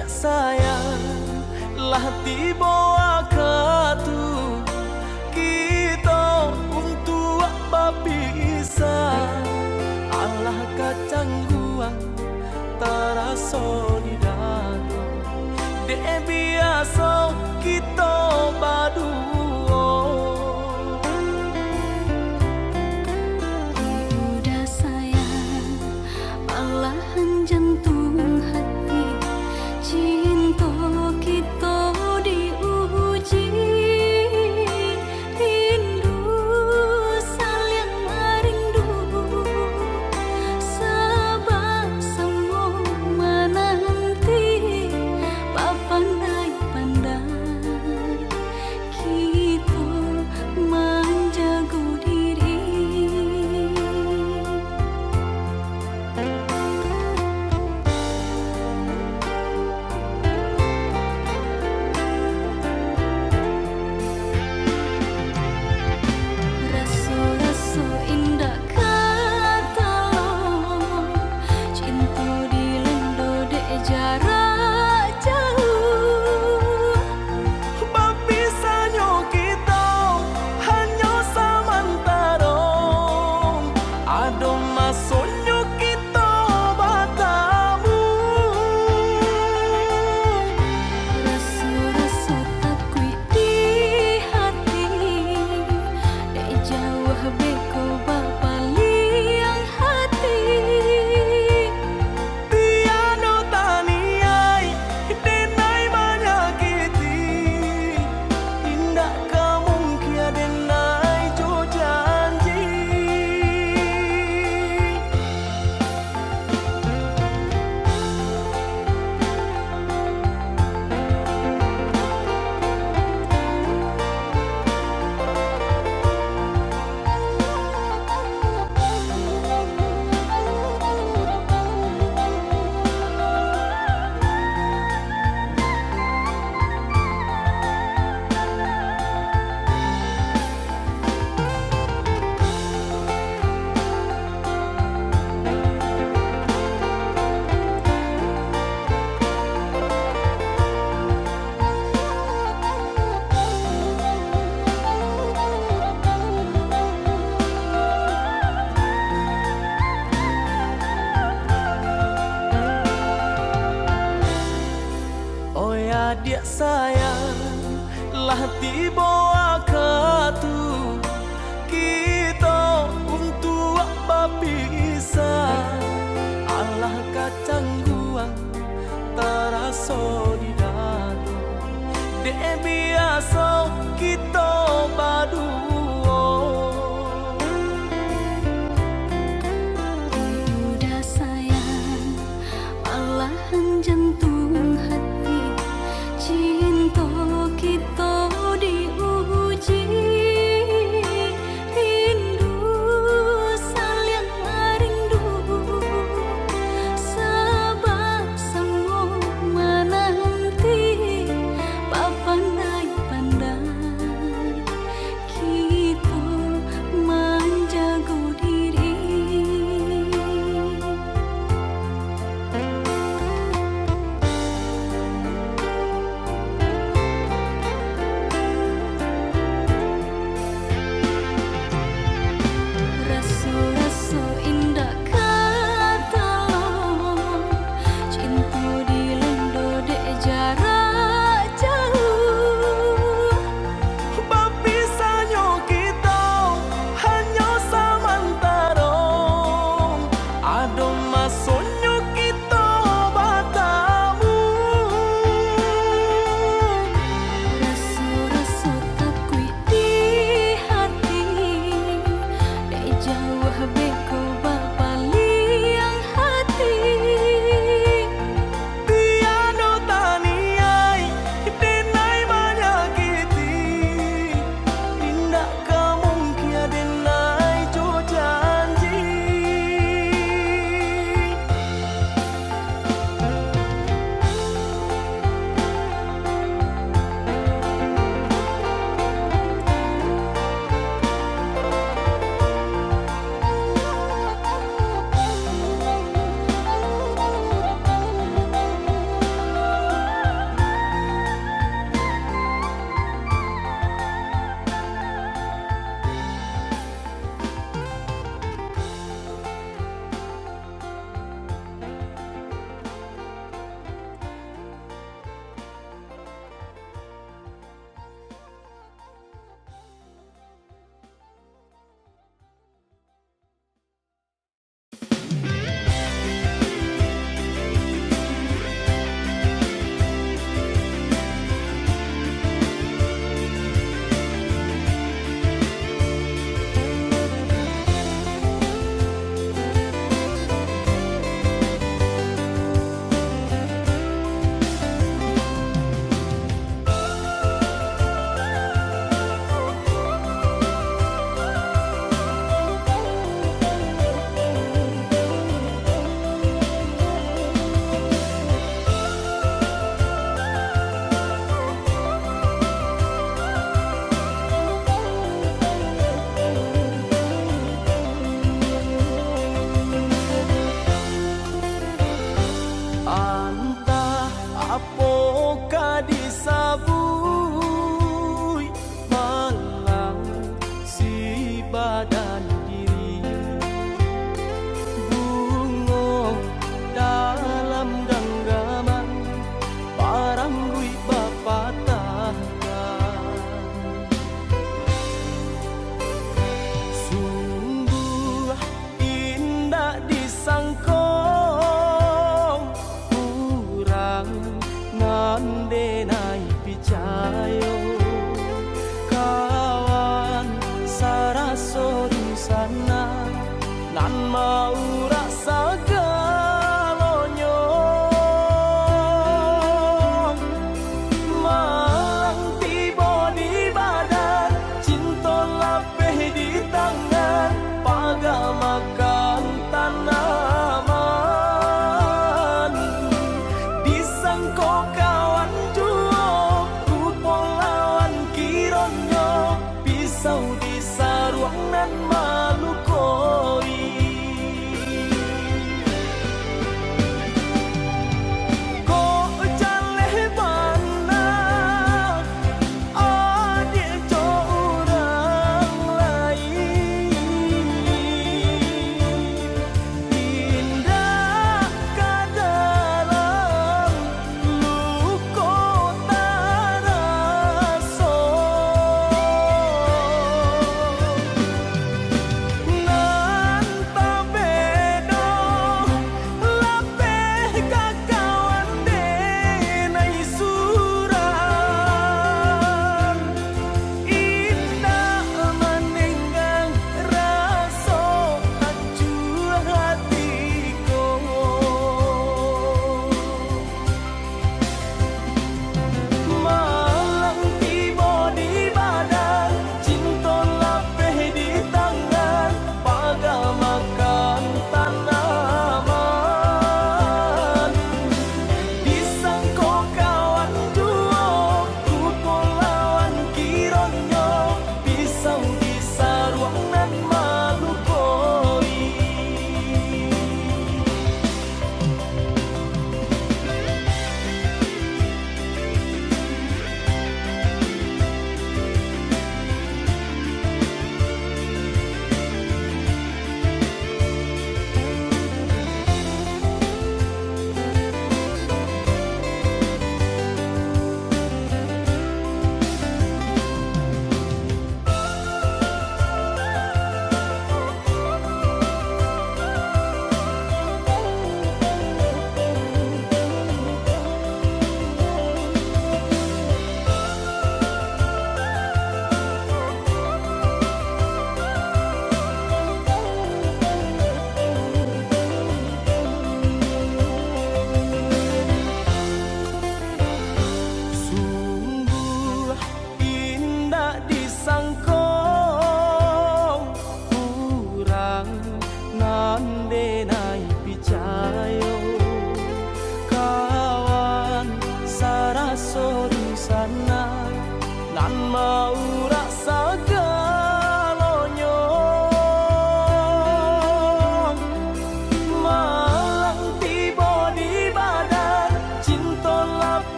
dia sayang lah tiba waktu kita untuk berpisah. Allah kacangguan terasa di dada, dek biasa kita berdua. Udah sayang, malahan jantung hati, cinta kita diulang. risau di saruang nan malu koi. Kok jaleh mana adik jo orang lain. Pindah ke dalam luko taraso.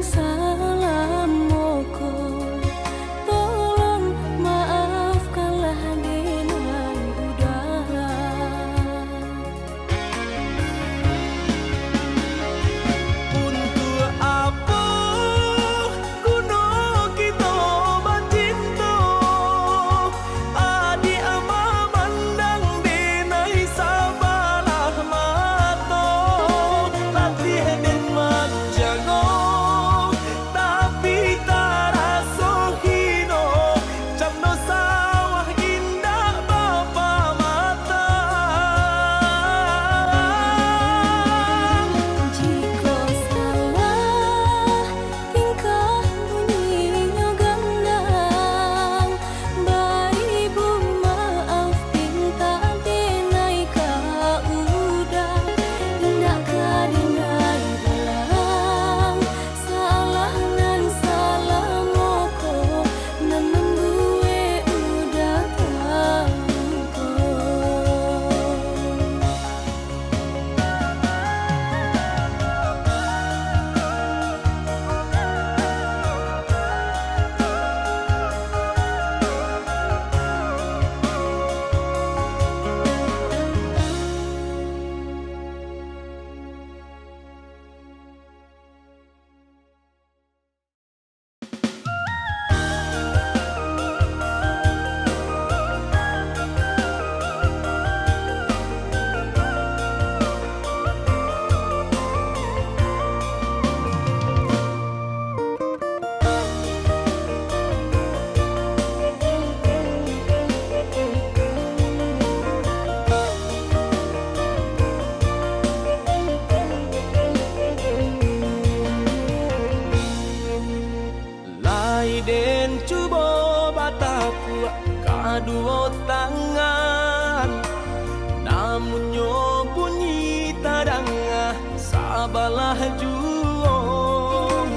salam moko, tolong maafkanlah dengan udah. Untuk apa kuno kita bercinta, adik ama mandang denai sabalah mata, latih den menjaga, tapi tak rasa hino, camno sawah indah bapa mata. Jika salah tingkah bunyinya gandang, baik ibu maaf pinta denai ka udah, indah ka denai balang, salah nan salah moko, nan membuat udah tangko. Lai den cuba bataku kedua tangan, namun nyo bunyi tadangah sabalah juong.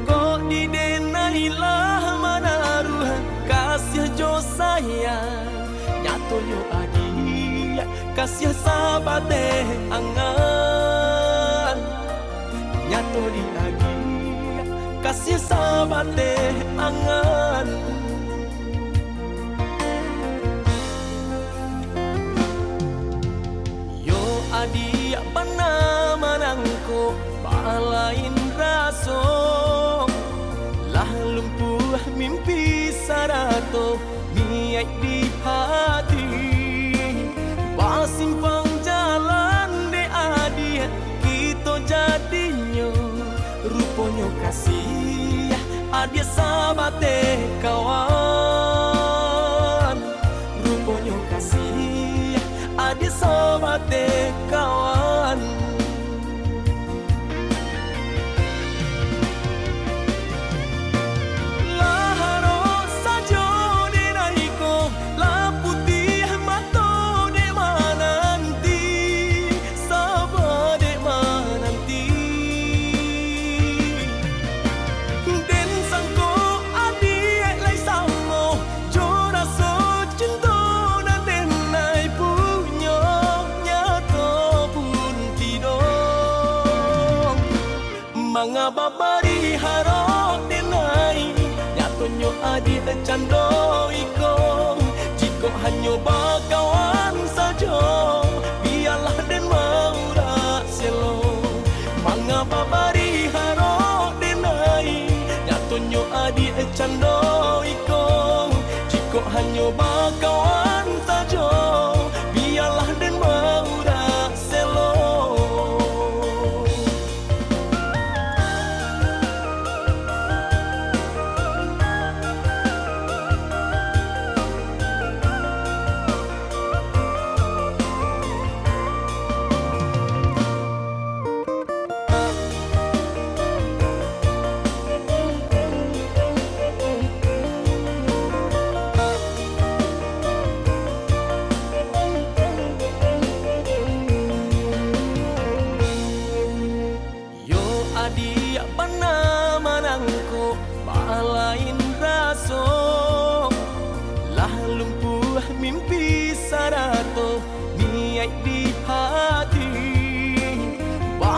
Kok di denailah manaruh kasih jo sayang, nyato nyo adi kasih sabate angan, nyato di adi kasih sabate angan. Yo adi pana manangko balain raso, lah lumpuh mimpi sarato niat di hati, pasimpang jalan de adi kita jadinya, ruponyo kasih adia sabate kawan, ruponyo kasih adia sabate kawan. Laharo sajo denaiko, la putih mato de mananti, sabade mananti. Den sangko adik lai samo, jora so cinta dan denai punya, nyato pun tidak. Mangapa bari harap denai, nyato nyo adik cando iko, jika hanya bakawan saja, biarlah den maura selo. Mangapa bari harap denai, nyato nyo adik cando iko, jika hanya bakawan saja, biarlah den maura selo.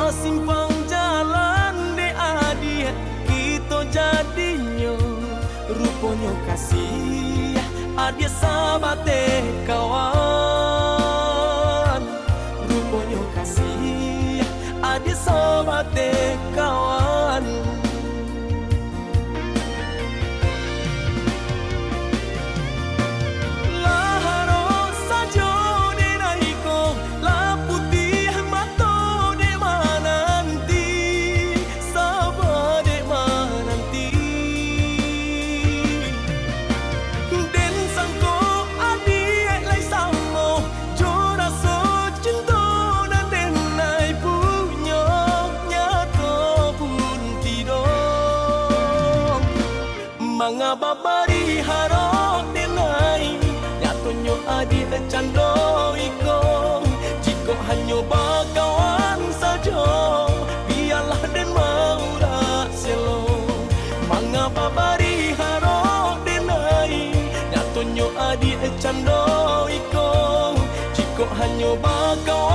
simpang jalan de adik kasih adik sahabat kawan. Rupanya kasih adik sahabat kawan. Manga babari harok denai Nyatonyo adi cando iko Jiko hanyo bakawan saja Biarlah den maura selo Manga babari harok denai Nyatonyo adi cando iko Jiko hanyo bakawan